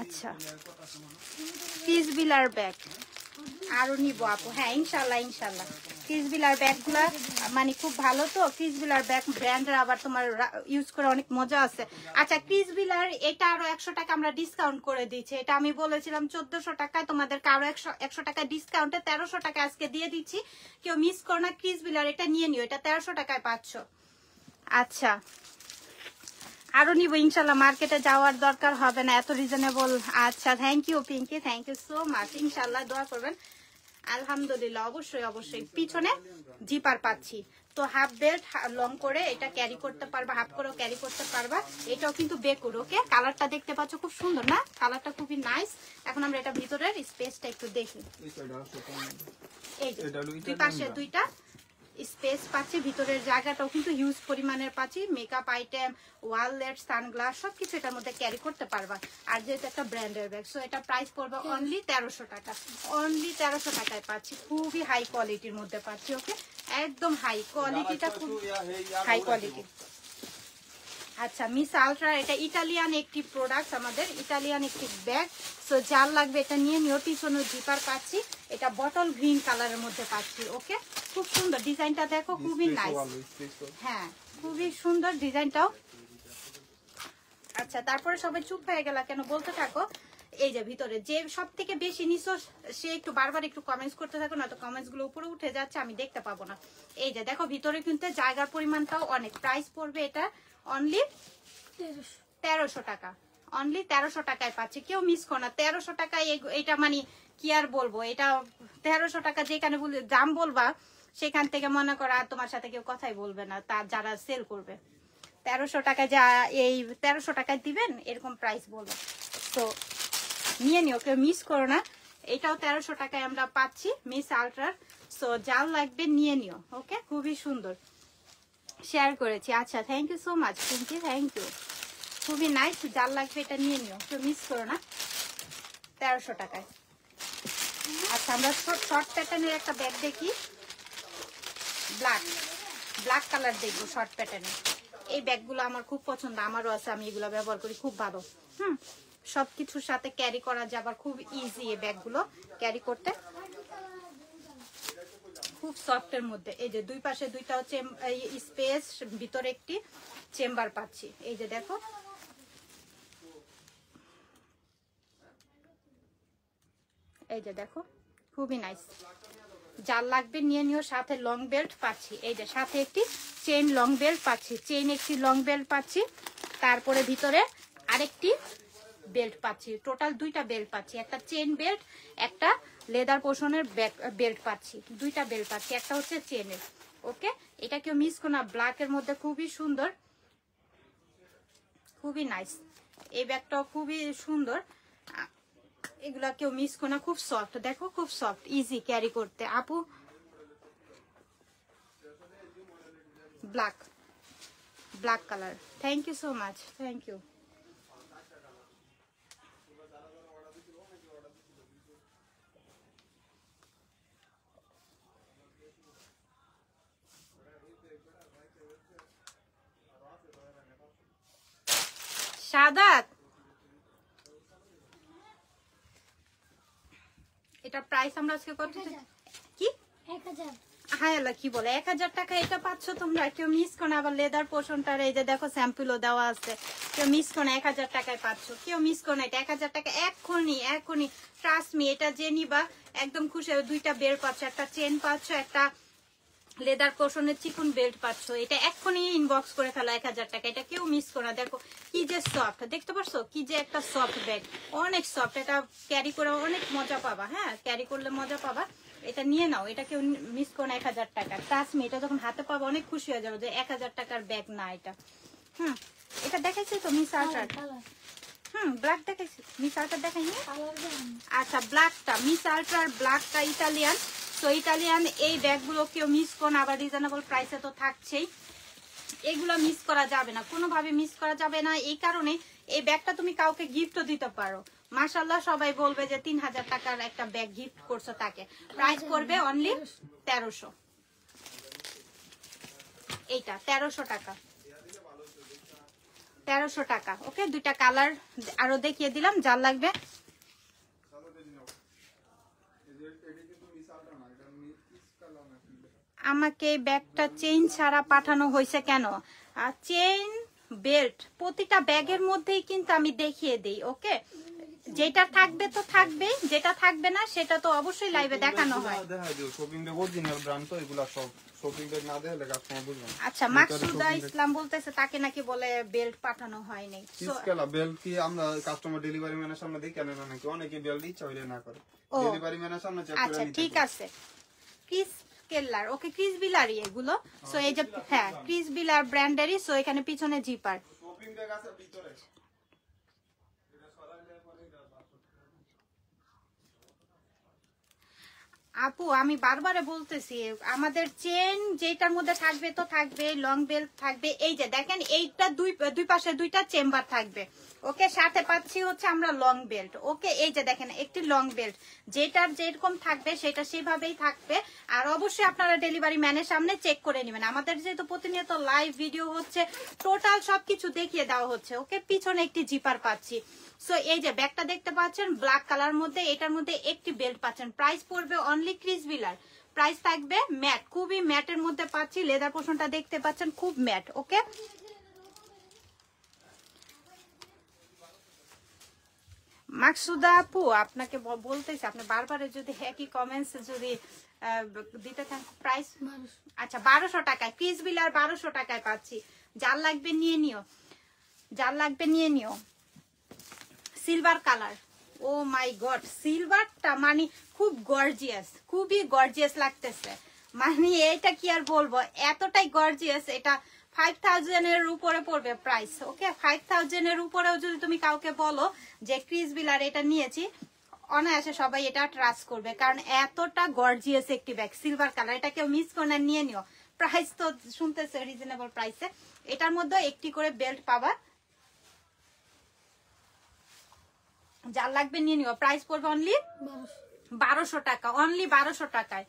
আচ্ছা ক্রিস বিলার ব্যাগ আরো নিবো আপু, হ্যাঁ ইনশাল্লাহ ইনশাল্লাহ। ক্রিস বিলার ব্যাগগুলা মানে খুব ভালো তো। ক্রিস বিলার ব্যাগ ব্র্যান্ডের, আবার তোমার ইউজ করে অনেক মজা আছে। আচ্ছা ক্রিস বিলার এটা আরো 100 টাকা আমরা ডিসকাউন্ট করে দিচ্ছি। এটা আমি বলেছিলাম 1400 টাকায়, তোমাদেরকে আরো 100 টাকা ডিসকাউন্টে 1300 টাকা আজকে দিয়ে দিচ্ছি। কেউ মিস করো না, ক্রিস বিলার এটা নিয়ে নিও, এটা 1300 টাকায় পাচ্ছ। আচ্ছা আরো নিব ইনশাল্লাহ, মার্কেটে যাওয়ার দরকার হবে না, এত রিজনেবল। আচ্ছা, thank you Pinky, thank you so much. ইনশাল্লাহ দোয়া করবেন। আলহামদুলিল্লাহ, অবশ্যই অবশ্যই। পিছনে জিপার পাচ্ছি, তো হাফ বেল্ট লং করে এটা ক্যারি করতে পারবা, হাফ করেও ক্যারি করতে পারবা। এটাও কিন্তু বেকুর। ওকে, কালারটা দেখতে পাচ্ছ খুব সুন্দর না, কালারটা খুবই নাইস। এখন আমরা এটা ভিতরের স্পেসটা একটু দেখি। এই যে দুই পাশে দুইটা স্পেস পাচ্ছি, ভিতরের জায়গাটাও কিন্তু হিউজ পরিমাণের পাচ্ছি। মেকআপ আইটেম, ওয়াললেট, সানগ্লাস সবকিছু এটার মধ্যে ক্যারি করতে পারবা। আর যেহেতু একটা ব্র্যান্ডের ব্যাগ, সো এটা প্রাইস পড়বে অনলি 1300 টাকা। অনলি 1300 টাকায় পাচ্ছি, খুবই হাই কোয়ালিটির মধ্যে পাচ্ছি। ওকে, একদম হাই কোয়ালিটিটা, খুব হাই কোয়ালিটি। আচ্ছা, মিস আলট্রা, এটা ইটালিয়ান একটি প্রোডাক্ট, আমাদের ইটালিয়ান একটি ব্যাগ। সো যার লাগবে এটা নিয়ে নিও। পিছনে জিপার পাচ্ছি, এটা বটল গ্রিন কালারের মধ্যে পাচ্ছি। ওকে, খুব সুন্দর ডিজাইনটা, দেখো খুবই নাইস। হ্যাঁ, খুবই সুন্দর ডিজাইনটাও। আচ্ছা, তারপরে সবাই চুপ হয়ে গেল কেন, বলতে থাকো। এই যে ভিতরে যে সব থেকে বেশি নিছো সে একটু বারবার একটু কমেন্টস করতে থাকো, না তো কমেন্টস গুলো উপরে উঠে যাচ্ছে, আমি দেখতে পাবো না। এই যে দেখো ভিতরে কিন্তু জায়গার পরিমাণটাও অনেক। প্রাইস পড়বে এটা অনলি 1300 টাকা। অনলি 1300 টাকায় পাচ্ছি, কেউ মিস করো না। 1300 টাকায় এটা মানে কি আর বলবো, এটা 1300 টাকা যেখানে দাম বলবা সেখান থেকে মনে করো আর তোমার সাথে কেউ কথাই বলবে না, তার যারা সেল করবে। 1300 টাকায় যা এই 1300 টাকায় দিবেন এরকম প্রাইস বলবো। তো নিয়ে নিও, কেউ মিস করো না। এটাও 1300 টাকায় আমরা পাচ্ছি, মিস আলট্রার। সো যাও লাগবে নিয়ে নিও। ওকে, খুবই সুন্দর, শেয়ার করেছি। আচ্ছা, thank you so much Pinky, thank you, খুবই নাইস। যার লাগবে এটা নিয়ে নিও, কেউ মিস করো না। 1300 টাকায়। আচ্ছা, আমরা শর্ট প্যাটার্নের একটা ব্যাগ দেখি, ব্ল্যাক কালার দেখবো শর্ট প্যাটার্নের। এই ব্যাগগুলো আমার খুব পছন্দ, আমারও আছে, আমি এগুলো ব্যবহার করি, খুব ভালো। সবকিছুর সাথে ক্যারি করা যাবার খুব ইজি এই ব্যাগগুলো ক্যারি করতে, খুব সফটের মধ্যে। এই যে দুই পাশে দুইটা হচ্ছে স্পেস, ভিতরে একটি চেম্বার পাচ্ছি। এই যে দেখো, এই যে দেখো খুবই নাইস। যার লাগবে নিয়ে নিও। সাথে লং বেল্ট পাচ্ছি, এই যে সাথে একটি চেইন লং বেল্ট পাচ্ছি, চেইন একটি লং বেল্ট পাচ্ছি। তারপরে ভিতরে আরেকটি বেল্ট পাচ্ছি, টোটাল দুইটা বেল্ট পাচ্ছি, একটা চেইন বেল্ট, একটা লেদার পোর্শনের বেল্ট পাচ্ছি, দুইটা বেল্ট পাচ্ছি, একটা হচ্ছে চেনের। ওকে, এটা কেউ মিস করো না, ব্ল্যাকের মধ্যে খুবই সুন্দর, খুবই নাইস। এই ব্যাগটাও খুবই সুন্দর, এগুলা কেউ মিস করো না, খুব সফট, দেখো খুব সফট, ইজি ক্যারি করতে। আপু black colour, thank you so much, thank you. Sadat, এটা প্রাইস আমরা আজকে কত, কি 1000? হ্যাঁ আল্লাহ, কি বলে 1000 টাকা এটা পাচ্ছ তোমরা, কেউ মিস করো না। আবার লেদার পোর্শনটার এই যে দেখো স্যাম্পলও দেওয়া আছে, কেউ মিস করো না, 1000 টাকায় পাচ্ছ, কেউ মিস করো না। এটা 1000 টাকা এখনই ট্রাস্ট মি, এটা যে নিবা একদম খুশি। দুইটা বের পাচ্ছ, একটা চেন পাচ্ছ, একটা লেদার পোর্শনের চিকন বেল্ট পাচ্ছ। এটা এক্ষুনি ইনবক্স করে ফেলো 1000 টাকা, এটা কেউ মিস করো না। দেখো কি যে সফট, দেখতে পাচ্ছ কি যে একটা সফট ব্যাগ, অনেক সফট। এটা ক্যারি করে অনেক মজা পাবা, হ্যাঁ ক্যারি করলে মজা পাবা। এটা নিয়ে নাও, এটা কেউ মিস করো না। 1000 টাকা ট্রাস্ট মি, এটা যখন হাতে পাবো অনেক খুশি হয়ে যাবো যে 1000 টাকার ব্যাগ না এটা। এটা দেখাইছি তো মিস আলট্রা, ব্ল্যাক দেখাইছি, মিস আলট্রা দেখাইনি। আচ্ছা, ব্ল্যাকটা মিস আলট্রার ব্ল্যাকটা ইটালিয়ান। তো ইটালিয়ান এই ব্যাগগুলো কেউ মিস করো না, আবার রিজনেবল প্রাইসে তো থাকছেই। এগুলো মিস করা যাবে না, কোনোভাবে মিস করা যাবে না। এই কারণে এই ব্যাগটা তুমি কাউকে গিফটও দিতে পারো, মাশাআল্লাহ সবাই বলবে যে 3000 টাকার একটা ব্যাগ গিফট করছো তাকে। প্রাইস পড়বে অনলি 1300, এইটা 1300 টাকা, 1300 টাকা। ওকে, দুইটা কালার আরো দেখিয়ে দিলাম, যার লাগবে। আমাকে ব্যাগটা চেইন ছাড়া পাঠানো হয়েছে কেন? চেইন বেল্ট প্রতিটা ব্যাগের মধ্যেই কিন্তু আমি দেখিয়ে দিই। ওকে, যেটা থাকবে তো থাকবেই, যেটা থাকবে না সেটা তো অবশ্যই লাইভে দেখানো হয়। শপিং ব্যাগ অরিজিনাল ব্র্যান্ড তো এগুলা সব শপিং ব্যাগ না দেখালে কাস্টমার বুঝবে না। আচ্ছা, মাকসুদা ইসলাম বলতেছে তাকে নাকি বলে বেল্ট পাঠানো হয়নি। কিসকেলা বেল্ট কি আমরা কাস্টমার ডেলিভারি ম্যানের সামনে দেখি কেন না নাকি অনেকে বেল্ট ইচ্ছা হইলে না করে, ডেলিভারি ম্যানের সামনে চেক করে আচ্ছা নিতে। ঠিক আছে, ক্রিস কেল্লার, ওকে ক্রিস বিলারই এগুলো। সো এই যে হ্যাঁ ক্রিস বিলার ব্র্যান্ডেরই। সো এখানে পিছনে জিপার। শপিং ব্যাগ আছে ভিতরে। আপু আমি বারবারে বলতেছি আমাদের চেন যেটার মধ্যে থাকবে তো থাকবে, লং বেল্ট থাকবে। এই যে দেখেন এইটা দুই পাশে দুইটা চেম্বার থাকবে। ওকে, সাথে পাচ্ছি হচ্ছে আমরা লং বেল্ট। ওকে, এই যে দেখেন একটি লং বেল্ট, যেটার যেরকম থাকবে সেটা সেভাবেই থাকবে। আর অবশ্যই আপনারা ডেলিভারি ম্যানের সামনে চেক করে নেবেন। আমাদের যেহেতু প্রতিনিয়ত লাইভ ভিডিও হচ্ছে, টোটাল সবকিছু দেখিয়ে দেওয়া হচ্ছে। ওকে, পিছনে একটি জিপার পাচ্ছি। সো এই যে ব্যাগটা দেখতে পাচ্ছেন ব্ল্যাক কালার মধ্যে, এটার মধ্যে একটি বেল্ট পাচ্ছেন। প্রাইস পড়বে অনলি ক্রিস বিলার, প্রাইস থাকবে ম্যাট, খুবই ম্যাটের মধ্যে পাচ্ছি। লেদার পোর্শনটা দেখতে পাচ্ছেন খুব ম্যাট। ওকে, মাকসুদা আপু আপনাকে বলতেছি, আপনি বারবার যদি একই কমেন্টস যদি দিতে থাকেন। প্রাইস আচ্ছা 1200 টাকায় ক্রিস বিলার 1200 টাকায় পাচ্ছি। যার লাগবে নিয়ে নিও, যার লাগবে নিয়ে নিও। সিলভার কালার, ও মাই গড, সিলভারটা মানে খুব গর্জিয়াস, খুবই গর্জিয়াস লাগতেছে। মানে এটা কি আর বলবো, এতটাই গর্জিয়াস। এটা 5000 এর উপরে পড়বে প্রাইস। ওকে, 5000 এর উপরেও যদি তুমি কাউকে বলো যে ক্রিস বিলার এটা নিয়েছি, অনায়াসে সবাই এটা ট্রাস্ট করবে, কারণ এতটা গর্জিয়াস একটি ব্যাগ। সিলভার কালার, এটা কেউ মিস করে নিয়ে নিও। প্রাইস তো শুনতেছে রিজনেবল প্রাইসে। এটার মধ্যে একটি করে বেল্ট পাবা, যার লাগবে নিয়ে নিও। প্রাইস পড়বে অনলি 1200 টাকা, অনলি 1200 টাকায়।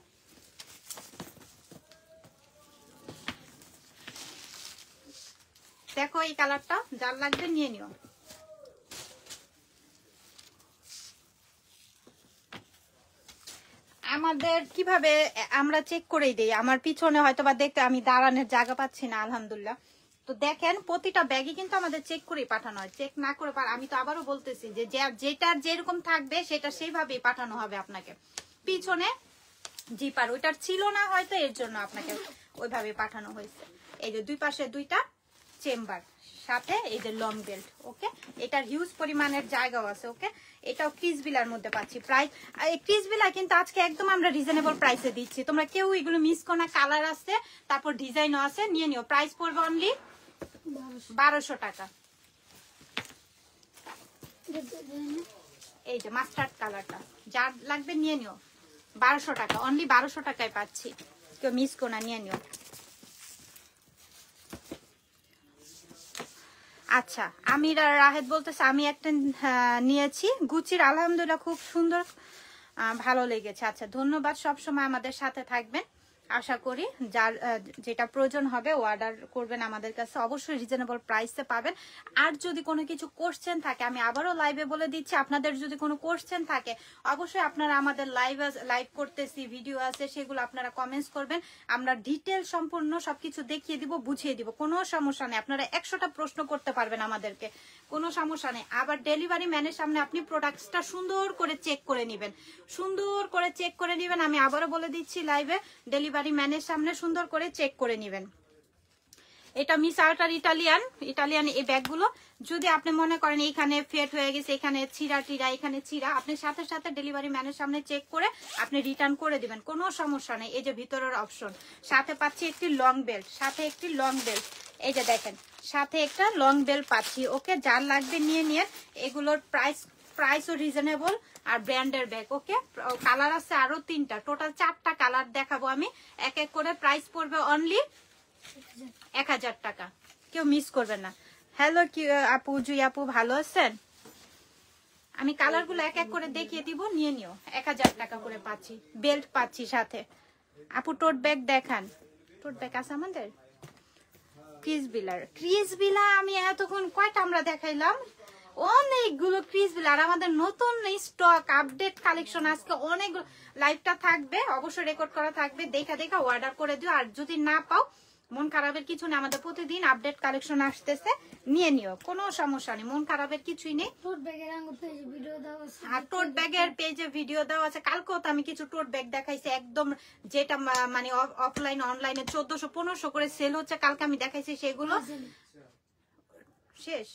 দেখো এই কালারটা, যার লাগবে নিয়ে নিও। আমাদের কিভাবে আমরা চেক করেই দেই, আমার পিছনে হয়তো বা দেখতে আমি দাঁড়ানোর জায়গা পাচ্ছি না, আলহামদুলিল্লাহ। তো দেখেন প্রতিটা ব্যাগে কিন্তু আমাদের চেক করেই পাঠানো হয়, চেক না করে আমি তো আবারও বলতেছি যে যেটার যেরকম থাকবে সেটা সেইভাবেই পাঠানো হবে আপনাকে। পিছনে জিপার ওইটার ছিল না হয়তো, এর জন্য আপনাকে ওইভাবে পাঠানো হয়েছে। এই যে দুই পাশে দুইটা চেম্বার, সাথে এই যে লং বেল্ট। ওকে, এটার হিউজ পরিমাণের জায়গাও আছে। ওকে, এটাও ক্রিস বিলার মধ্যে পাচ্ছি। প্রাইস ক্রিস বিলা কিন্তু আজকে একদম আমরা রিজনেবল প্রাইসে দিচ্ছি, তোমরা কেউ এগুলো মিস করো না। কালার আছে, তারপর ডিজাইনও আছে, নিয়ে নিও। প্রাইস পড়বে অনলি 1200 টাকা। এই যে মাস্টার্ড কালারটা, যার লাগবে নিয়ে নিও। 1200 টাকা, অনলি 1200 টাকায় পাচ্ছি, কেউ মিস করো না, নিয়ে নিও। আচ্ছা, আমি রাহেদ বলতেছে আমি একটা নিয়েছি গুচির, আলহামদুলিল্লাহ খুব সুন্দর, ভালো লেগেছে। আচ্ছা ধন্যবাদ, সব সময় আমাদের সাথে থাকবেন। আশা করি যার যেটা প্রয়োজন হবে অর্ডার করবেন আমাদের কাছে, অবশ্যই রিজনেবল প্রাইসে পাবেন। আর যদি কোনো কিছু কোশ্চেন থাকে, আমি আবারও লাইভে বলে দিচ্ছি, আপনাদের যদি কোনো কোশ্চেন থাকে অবশ্যই আপনারা আমাদের লাইভ করতেছি, ভিডিও আছে, সেগুলো আপনারা কমেন্টস করবেন। আমরা ডিটেল সম্পূর্ণ সবকিছু দেখিয়ে দিব, বুঝিয়ে দিব, কোনো সমস্যা নেই। আপনারা 100টা প্রশ্ন করতে পারবেন আমাদেরকে, কোনো সমস্যা নেই। আবার ডেলিভারি ম্যানের সামনে আপনি প্রোডাক্টসটা সুন্দর করে চেক করে নেবেন, সুন্দর করে চেক করে নেবেন। আমি আবারও বলে দিচ্ছি লাইভে, ডেলিভারি ম্যানের সামনে সুন্দর করে চেক করে নেবেন। এটা মিস আর্টার ইটালিয়ান এই ব্যাগগুলো যদি আপনি মনে করেন এখানে ফেট হয়ে গেছে, এখানে ছিঁড়া টিরা, এখানে ছিঁড়া, আপনি সাথে সাথে ডেলিভারি ম্যানের সামনে চেক করে আপনি রিটার্ন করে দিবেন, কোনো সমস্যা নেই। এই যে ভিতরের অপশন, সাথে পাচ্ছি একটি লং বেল্ট, সাথে একটি লং বেল্ট, এই যে দেখেন সাথে একটা লং বেল্ট পাচ্ছি। ওকে, যার লাগবে নিয়ে নিয়ে। এগুলোর প্রাইসও রিজনেবল আর ব্র্যান্ডের ব্যাগ। ওকে, কালার আছে আরো 3টা, টোটাল 4টা কালার দেখাবো আমি এক এক করে। প্রাইস পড়বে অনলি 1000 টাকা, কেউ মিস করবে না। হ্যালো কি আপু, জুই আপু ভালো আছেন? আমি কালার গুলো এক এক করে দেখিয়ে দিব, নিয়ে নিও। 1000 টাকা করে পাচ্ছি, বেল্ট পাচ্ছি সাথে। আপু টোট ব্যাগ দেখান, টোট ব্যাগ আছে আমাদের। ক্রিস বিলার আমি এতক্ষণ কয়টা আমরা দেখাইলাম, অনেকগুলো ক্রিস বিলার। আমাদের নতুন স্টক আপডেট কালেকশন আজকে অনেকগুলো। লাইভটা থাকবে, অবশ্যই রেকর্ড করা থাকবে, দেখা অর্ডার করে দিও। আর যদি না পাও মন খারাপের কিছু নেই, আমাদের প্রতিদিন আপডেট কালেকশন আসতেছে, নিয়ে নিও, কোনো সমস্যা নেই, মন খারাপের কিছুই নেই। আর টোট ব্যাগের পেজে ভিডিও দেওয়া আছে, কালকেও তো আমি কিছু টোট ব্যাগ দেখাইছি একদম, যেটা মানে অফলাইন অনলাইনে 1400-1500 করে সেল হচ্ছে, কালকে আমি দেখাইছি সেগুলো শেষ।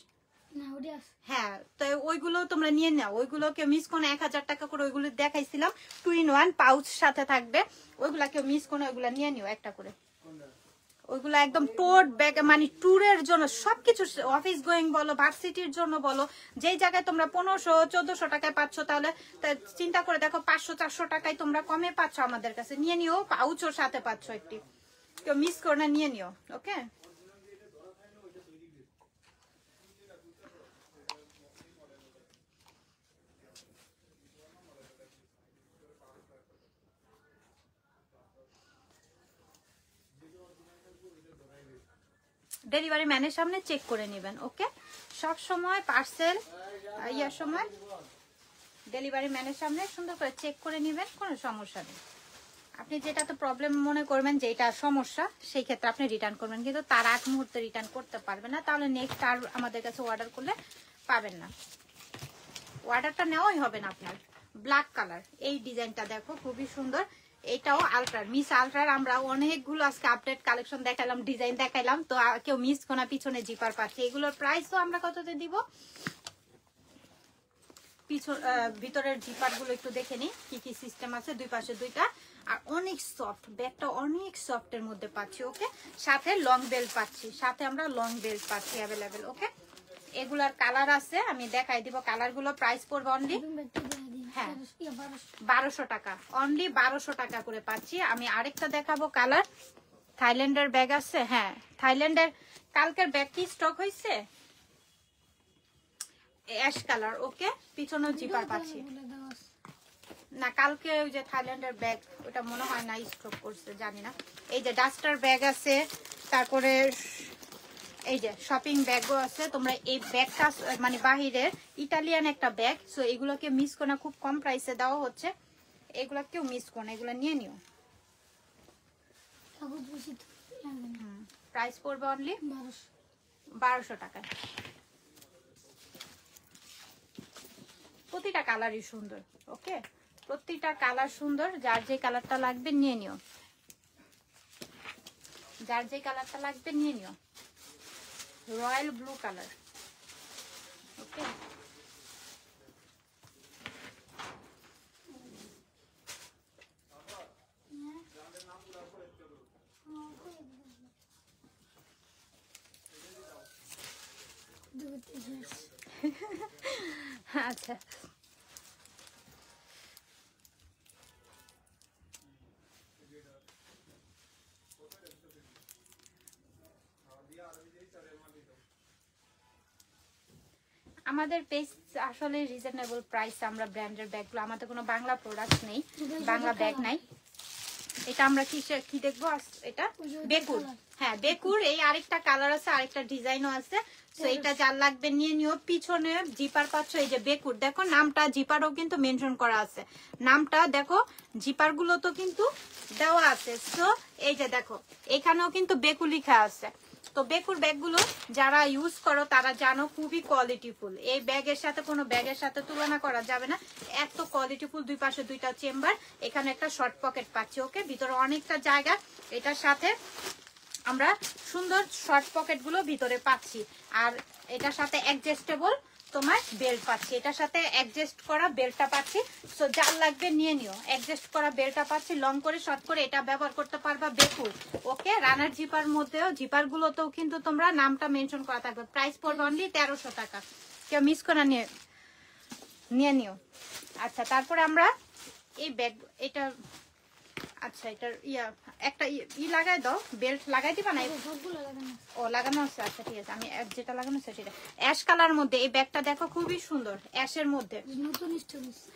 হ্যাঁ, তো ওইগুলো তোমরা নিয়ে নাও, ওইগুলোকে মিস করে 1000 টাকা করে ওইগুলো দেখাইছিলাম, 2-in-1 পাউচ সাথে থাকবে, ওইগুলাকে মিস করে ওইগুলা নিয়ে নিও একটা করে। ওইগুলো একদম টোট ব্যাগ, মানে ট্যুরের জন্য সবকিছু, অফিস গোয়িং বলো, ভার্সিটির জন্য বলো, যেই জায়গায় তোমরা 1500-1400 টাকায় পাচ্ছ, তাহলে চিন্তা করে দেখো 500-400 টাকায় তোমরা কমে পাচ্ছ আমাদের কাছে, নিয়ে নিও, পাউচও সাথে পাচ্ছ একটি, কেউ মিস করে না, নিয়ে নিও। ওকে, ডেলিভারি ম্যানের সামনে চেক করে নেবেন। ওকে, সব সময় পার্সেল ইয়ার সময় ডেলিভারি ম্যানের সামনে সুন্দর করে চেক করে নেবেন, কোনো সমস্যা নেই। আপনি যেটাতে প্রবলেম মনে করবেন যে এটা সমস্যা, সেই ক্ষেত্রে আপনি রিটার্ন করবেন, কিন্তু তার আগ মুহূর্তে রিটার্ন করতে পারবেন না, তাহলে নেক্সট আর আমাদের কাছে অর্ডার করলে পাবেন না, অর্ডারটা নেওয়াই হবে না আপনার। ব্ল্যাক কালার, এই ডিজাইনটা দেখো খুবই সুন্দর, এটাও আলট্রার, মিস আলট্রার আমরা অনেকগুলো আজকে আপডেট কালেকশন দেখালাম, ডিজাইন দেখাইলাম, তো কেউ মিস কোনা পিছনে জিপার পাচ্ছে, এগুলোর প্রাইসও আমরা কততে দিব, ভিতরের জিপার গুলো একটু দেখে নিই কি কি সিস্টেম আছে, দুই পাশে দুইটা, আর অনেক সফট, ব্যাগটা অনেক সফটের মধ্যে পাচ্ছি। ওকে, সাথে লং বেল্ট পাচ্ছি, সাথে আমরা লং বেল্ট পাচ্ছি অ্যাভেলেবেল। ওকে, এগুলার কালার আছে, আমি দেখাই দিব কালার গুলো, প্রাইস পড়বে অনলি 1200 টাকা, অনলি 1200 টাকা করে পাচ্ছি। আমি আরেকটা দেখাবো কালার, থাইল্যান্ডের ব্যাগ আছে, হ্যাঁ থাইল্যান্ডের, কালকের ব্যাগ কি স্টক হয়েছে, অ্যাশ কালার। ওকে, পিছনেও জিপার পাচ্ছি না, কালকে ওই যে থাইল্যান্ডের ব্যাগ ওটা মনে হয় না স্টক করছে, জানি না। এই যে ডাস্টার ব্যাগ আছে, তারপরে এই যে শপিং ব্যাগও আছে। তোমরা এই ব্যাগটা মানে বাহিরের ইটালিয়ান একটা ব্যাগ, সো এগুলোকে মিস করো না, খুব কম প্রাইসে দেওয়া হচ্ছে, এগুলো কেউ মিস করো না, এগুলো নিয়ে নিও। প্রাইস পড়বে অনলি 1200 টাকা। প্রতিটা কালারই সুন্দর। ওকে, প্রতিটা কালার সুন্দর, যার যে কালারটা লাগবে নিয়ে নিও, যার যে কালারটা লাগবে নিয়ে নিও। Royal blue colour. ওকে, আচ্ছা আমাদের পেজ আসলে রিজনেবল প্রাইস, আমরা ব্র্যান্ডের ব্যাগগুলো, আমাদের কোনো বাংলা প্রোডাক্ট নেই, বাংলা ব্যাগ নাই। এটা আমরা কি দেখবো, এটা বেকুর, হ্যাঁ বেকুর, এই আরেকটা কালার আছে, আরেকটা ডিজাইনও আছে, তো এটা যার লাগবে নিয়ে নিও। পিছনে জিপার পাচ্ছ, এই যে বেকুর, দেখো নামটা জিপারও কিন্তু মেনশন করা আছে, নামটা দেখো, জিপার গুলো তো কিন্তু দেওয়া আছে, তো এই যে দেখো এখানেও কিন্তু বেকু লেখা আছে। তো বেকুর ব্যাগগুলো যারা ইউজ করো তারা জানো খুবই কোয়ালিটিফুল, এই ব্যাগের সাথে কোনো ব্যাগের সাথে তুলনা করা যাবে না, এত কোয়ালিটিফুল। দুই পাশে দুইটা চেম্বার, এখানে একটা শর্ট পকেট পাচ্ছি। ওকে, ভিতরে অনেকটা জায়গা, এটার সাথে আমরা সুন্দর শর্ট পকেট গুলো ভিতরে পাচ্ছি, আর এটার সাথে অ্যাডজাস্টেবল তোমার বেল্ট পাচ্ছি, এটার সাথে অ্যাডজাস্ট করা বেল্টটা পাচ্ছি। সো যার লাগবে নিয়ে নিও, অ্যাডজাস্ট করা বেল্টটা পাচ্ছি, লং করে শর্ট করে এটা ব্যবহার করতে পারবা বেকুর। ওকে, রানার জিপার মধ্যেও, জিপার গুলোতেও কিন্তু তোমরা নামটা মেনশন করা থাকবে। প্রাইস পড়বে অনলি 1300 টাকা, কেউ মিস করে নিয়ে নিও। আচ্ছা, তারপরে আমরা এই ব্যাগ, এটা আচ্ছা এটার একটা লাগাই দাও, বেল্ট লাগাই দিবা না? ও লাগানো আছে, আচ্ছা ঠিক আছে, আমি যেটা লাগানো আছে সেটা। অ্যাশ কালার মধ্যে এই ব্যাগটা দেখো, খুবই সুন্দর, অ্যাশের মধ্যে,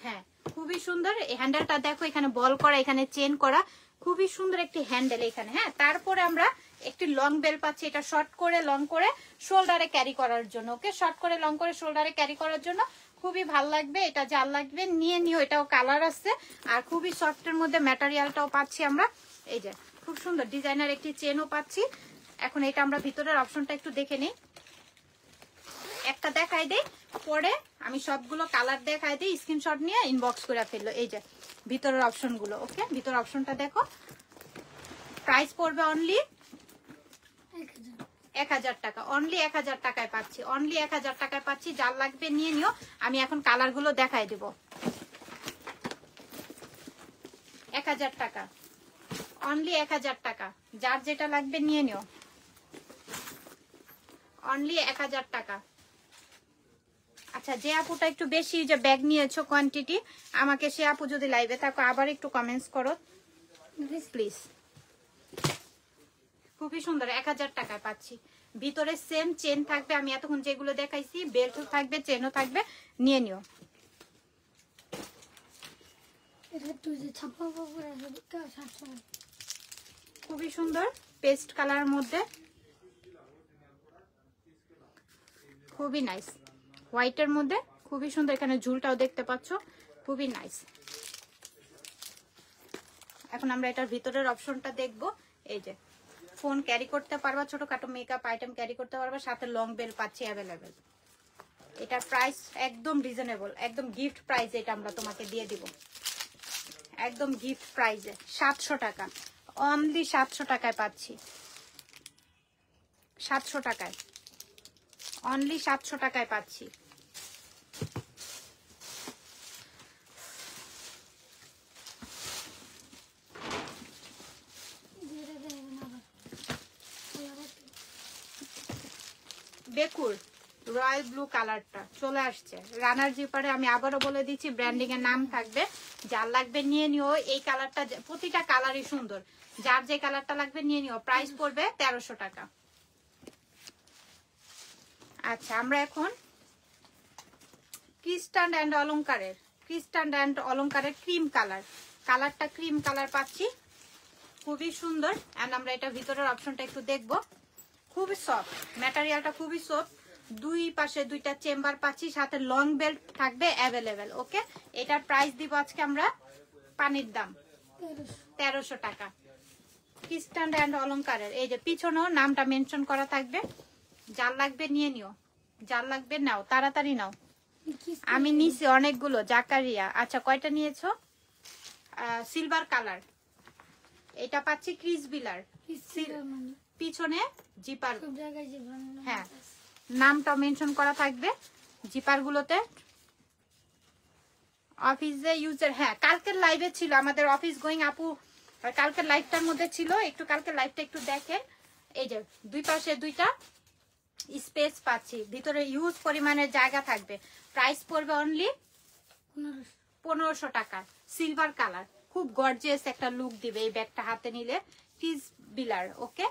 হ্যাঁ খুবই সুন্দর। এই হ্যান্ডেলটা দেখো, এখানে বল করা, এখানে চেন করা, খুবই সুন্দর একটি হ্যান্ডেল এখানে। হ্যাঁ, তারপরে আমরা একটি লং বেল পাচ্ছি, এটা শর্ট করে লং করে শোল্ডারে ক্যারি করার জন্য। ওকে, শর্ট করে লং করে শোল্ডারে ক্যারি করার জন্য খুবই ভাল লাগবে, এটা যার লাগবে নিয়ে নিও। এটাও কালার আছে, আর খুবই সফটের মধ্যে ম্যাটেরিয়ালটাও পাচ্ছি আমরা। এই যে খুব সুন্দর ডিজাইনার একটি চেনও পাচ্ছি, এখন এটা আমরা ভিতরের অপশনটা একটু দেখে নিই, একটা দেখাই দেই, পরে আমি সবগুলো কালার দেখাই দিই, স্ক্রিনশট নিয়ে ইনবক্স করে ফেললো। এই যে ভিতরের অপশনগুলো, ওকে ভিতরের অপশনটা দেখো। প্রাইস পড়বে অনলি 1000 টাকা, অনলি 1000 টাকায় পাচ্ছি, অনলি 1000 টাকায় পাচ্ছি। যার লাগবে নিয়ে নিও। আমি এখন কালারগুলো দেখাই দিব। 1000 টাকা, অনলি 1000 টাকা, যার যেটা লাগবে নিয়ে নিও, অনলি 1000 টাকা। আচ্ছা, যে আপুটা একটু বেশি যে ব্যাগ নিয়েছো কোয়ান্টিটি, আমাকে সে আপু যদি লাইভে থাকো আবার একটু কমেন্টস করো প্লিজ। খুবই সুন্দর, 1000 টাকায় পাচ্ছি। ভিতরে সেম চেন থাকবে, আমি এতক্ষণ যেগুলো দেখাইছি, বেল্টও থাকবে, চেনও থাকবে, নিয়ে নিও। খুবই সুন্দর পেস্ট কালারের মধ্যে, খুবই নাইস, হোয়াইটের মধ্যে খুবই সুন্দর। এখানে ঝুলটাও দেখতে পাচ্ছ, খুবই নাইস। এখন আমরা এটার ভিতরের অপশনটা দেখবো। এই যে ফোন ক্যারি করতে পারবা, ছোটখাটো মেকআপ আইটেম ক্যারি করতে পারবা, সাথে লং বেল পাচ্ছি অ্যাভেলেবেল। এটার প্রাইস একদম রিজনেবল, একদম গিফট প্রাইস, এটা আমরা তোমাকে দিয়ে দিব একদম গিফট প্রাইসে। 700 টাকা, অনলি 700 টাকায় পাচ্ছি, 700 টাকায়, অনলি 700 টাকায় পাচ্ছি। বেকুর রয়্যাল ব্লু কালারটা চলে আসছে রানার জিপারে। আমি আবারও বলে দিচ্ছি, ব্র্যান্ডিং এর নাম থাকবে, যার লাগবে নিয়ে নিও। এই কালারটা, প্রতিটা কালারই সুন্দর, যার যে কালারটা লাগবে নিয়ে নিও। প্রাইস পড়বে 1300 টাকা। আচ্ছা, আমরা এখন ক্রিস্টান অ্যান্ড অলংকারের, ক্রিস্টান অ্যান্ড অলংকারের ক্রিম কালার, কালারটা ক্রিম কালার পাচ্ছি, খুবই সুন্দর। এন্ড আমরা এটা ভিতরের অপশনটা একটু দেখবো। খুবই সফট, ম্যাটেরিয়ালটা খুবই সফট, দুই পাশে দুইটা চেম্বার পাচ্ছি, সাথে লং বেল্ট থাকবে অ্যাভেলেবেল। ওকে, এটার প্রাইস দিব আজকে আমরা পানির দাম 1300 টাকা। ক্রিস্টান অ্যান্ড অলংকারের, এই যে পিছনেও নামটা মেনশন করা থাকবে, যার লাগবে নিয়ে নিও, যার লাগবে নাও, তাড়াতাড়ি নাও। আমি নিছি অনেকগুলো, জাকারিয়া। আচ্ছা, কয়টা নিয়েছো? সিলভার কালার, এটা পাচ্ছি ক্রিস বিলার, পিছনে জিপার, হ্যাঁ নামটা মেনশন করা থাকবে জিপার গুলোতে। অফিসে ইউজের, হ্যাঁ কালকের লাইভে ছিল আমাদের অফিস গোয়িং আপু, কালকের লাইভটার মধ্যে ছিল, একটু কালকের লাইভটা একটু দেখেন। এই যে দুই পাশে দুইটা স্পেস পাচ্ছি, ভিতরে ইউজ পরিমাণের জায়গা থাকবে। প্রাইস পড়বে অনলি 1500 টাকা। সিলভার কালার, খুব গর্জিয়াস একটা লুক দিবে এই ব্যাগটা হাতে নিলে। ক্রিস বিলার, ওকে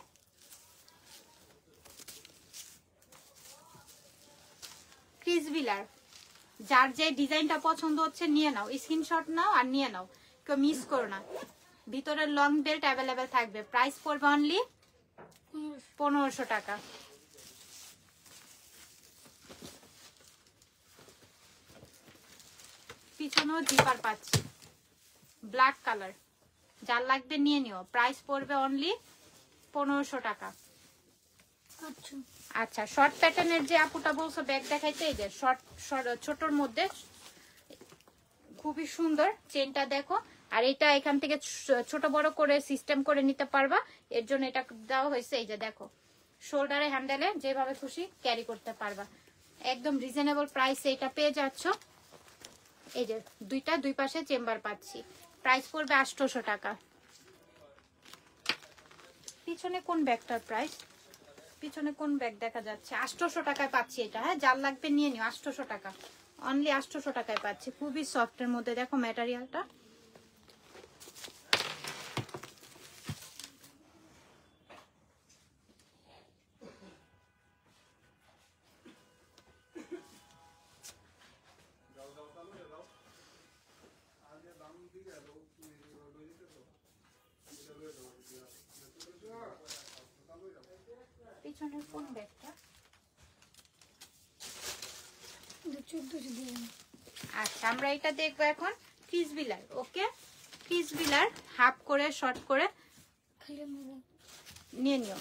ক্রিস বিলার, যার যে ডিজাইনটা পছন্দ হচ্ছে নিয়ে নাও, স্ক্রিনশট নাও আর নিয়ে নাও, কেউ মিস করো না। ভিতরের লং বেল্ট অ্যাভেলেবেল থাকবে। প্রাইস পড়বে অনলি 1500 টাকা। পিছনেও জিপার পাচ্ছি, ব্ল্যাক কালার, যার লাগবে নিয়ে নিও। প্রাইস পড়বে অনলি 1500 টাকা। আচ্ছা, শর্ট প্যাটার্নের যে আপুটা বলছো ব্যাগ দেখাইতে, এই যে শর্ট ছোটর মধ্যে খুবই সুন্দর, চেনটা দেখো। আর এটা এখান থেকে ছোট বড় করে সিস্টেম করে নিতে পারবা, এর জন্য এটা দেওয়া হয়েছে। এই যে দেখো, শোল্ডারে হ্যান্ডেলে যেভাবে খুশি ক্যারি করতে পারবা। একদম রিজনেবল প্রাইসে এটা পেয়ে যাচ্ছ। এই যে দুইটা দুই পাশে চেম্বার পাচ্ছি। প্রাইস পড়বে 800 টাকা। পিছনে কোন ব্যাগটার প্রাইস, পিছনে কোন ব্যাগ দেখা যাচ্ছে? 800 টাকায় পাচ্ছি এটা। হ্যাঁ, যার লাগবে নিয়ে নিও, 800 টাকা, অনলি 800 টাকায় পাচ্ছি। খুবই সফটের মধ্যে দেখো ম্যাটেরিয়ালটা। পিছনের কোন ব্যাগটা? আচ্ছা, আমরা এটা দেখবো এখন ক্রিস বিলার। ওকে, ক্রিস বিলার হাফ করে শর্ট করে নিয়ে নিও।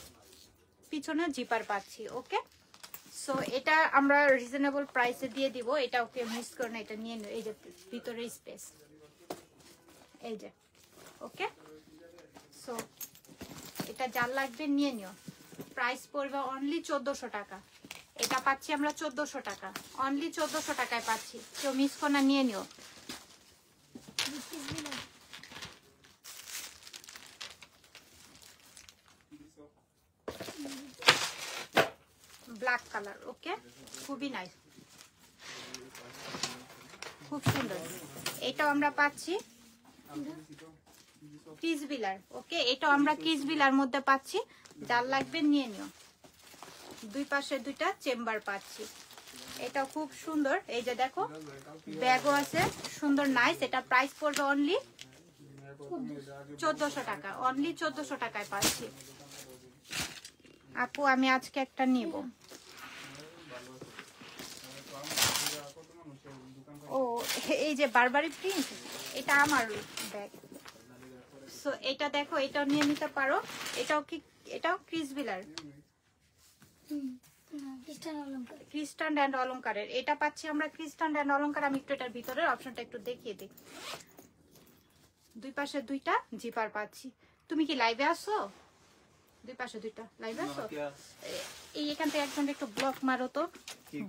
পিছনে জিপার পাচ্ছি। ওকে, সো এটা আমরা রিজনেবল প্রাইসে দিয়ে দিব। এটা ওকে মিস করে না, এটা নিয়ে নিও। এই যে ভিতরে স্পেস, এই যে। ওকে, সো এটা যার লাগবে নিয়ে নিও। প্রাইস পড়বে অনলি 1400 টাকা। এটা পাচ্ছি আমরা 1400 টাকা, অনলি 1400 টাকায় পাচ্ছি। কেউ মিস করে না, নিয়ে নিও। Black colour. ওকে, খুবই নাইস, খুব সুন্দর। এটাও আমরা পাচ্ছি ক্রিস বিলার। ওকে, এটাও আমরা ক্রিস বিলার মধ্যে পাচ্ছি। যার লাগবে নিয়ে নিও। দুই পাশে দুইটা চেম্বার পাচ্ছি। এটা খুব সুন্দর। এই যে দেখো, ব্যাগও আছে সুন্দর, নাইস। এটা প্রাইস পড়বে অনলি 1400 টাকা, অনলি 1400 টাকায় পাচ্ছি। আপু আমি আজকে একটা নিব। ও এই যে বারবারি প্রিন্ট, এটা আমার ব্যাগ। সো এটা দেখো, এটাও নিয়ে নিতে পারো। এটাও কি, এটাও ক্রিস বিলার, ক্রিস্টান অ্যান্ড অলংকারের। এটা পাচ্ছি আমরা ক্রিস্টান অ্যান্ড অলংকার। আমি একটু এটার ভিতরের অপশনটা একটু দেখিয়ে দিই। দুই পাশে দুইটা জিপার পাচ্ছি। তুমি কি লাইভে আসো? দুই পাশে দুইটা লাইভে আসো? এই এখান থেকে একজন একটু ব্লক মারো তো,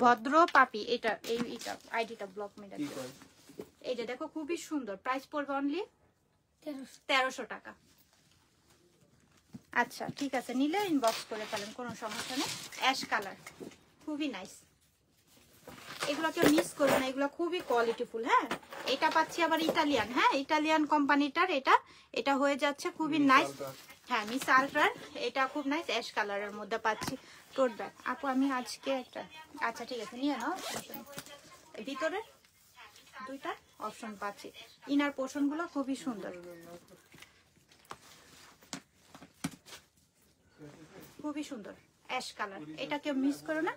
ভদ্র পাপি। এটা এইটা আইডিটা ব্লক মেরে দিও। এই যে দেখো, খুবই সুন্দর। প্রাইস পড়বে অনলি 1300 টাকা। আচ্ছা ঠিক আছে, নিলে ইনবক্স করে ফেলেন, কোনো সমস্যা নেই। অ্যাশ কালার, খুবই নাইস। এগুলো কেউ মিস করবে না, এগুলো খুবই কোয়ালিটিফুল। হ্যাঁ, এটা পাচ্ছি আবার ইটালিয়ান। হ্যাঁ, ইটালিয়ান কোম্পানিটার এটা। এটা হয়ে যাচ্ছে খুবই নাইস। হ্যাঁ, মিস আলট্রার। এটা খুব নাইস, অ্যাশ কালারের মধ্যে পাচ্ছি। টোট ব্যাগ। আপু আমি আজকে একটা, আচ্ছা ঠিক আছে নিয়ে নাও। ভিতরে দুইটা অপশন পাচ্ছি। ইনার পোর্শন গুলো খুবই সুন্দর, খুবই সুন্দর। অ্যাশ কালার, এটা কেউ মিস করো না।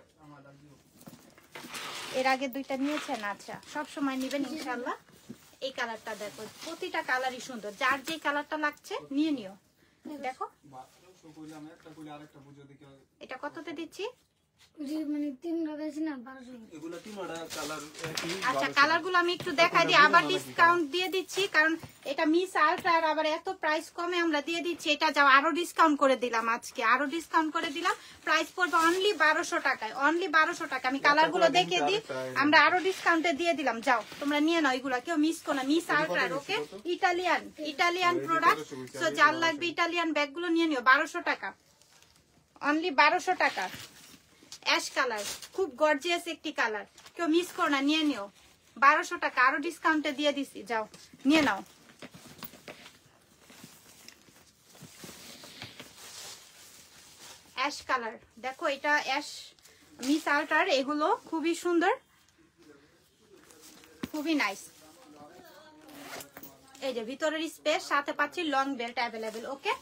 এর আগে দুইটা নিয়েছেন? আচ্ছা, সব সময় নেবেন ইনশাআল্লাহ। এই কালারটা দেখো, প্রতিটা কালারই সুন্দর। যার যে কালারটা লাগছে নিয়ে নিও। দেখো এটা কততে দিচ্ছি? আচ্ছা, কালারগুলো আমি একটু দেখাই দিই, আবার ডিসকাউন্ট দিয়ে দিচ্ছি। কারণ এটা মিস আলট্রার, আবার এত প্রাইস কমে আমরা দিয়ে দিচ্ছি। এটা যাও, আরো ডিসকাউন্ট করে দিলাম আজকে, আরো ডিসকাউন্ট করে দিলাম। প্রাইস পড়বে অনলি 1200 টাকায়, অনলি 1200 টাকা। আমি কালারগুলো দেখিয়ে দিই, আমরা আরো ডিসকাউন্টে দিয়ে দিলাম। যাও তোমরা নিয়ে নাও, এগুলো কেউ মিস করো না। মিস আলট্রার। ওকে, ইটালিয়ান প্রোডাক্ট। সো যার লাগবে ইটালিয়ান ব্যাগগুলো নিয়ে নিও। 1200 টাকা, অনলি 1200 টাকা। অ্যাশ কালার, খুব গর্জিয়াস একটি কালার। কেউ মিস করো না, নিয়ে নিও। 1200 টাকা, আরো ডিসকাউন্টে দিয়ে দিছি। যাও নিয়ে নাও। অ্যাশ কালার দেখো, এটা অ্যাশ মিস আলট্রার। এগুলো খুবই সুন্দর, খুবই নাইস। এই যে ভিতরের স্পেস, সাথে পাচ্ছি লং বেল্ট অ্যাভেলেবেল। ওকে,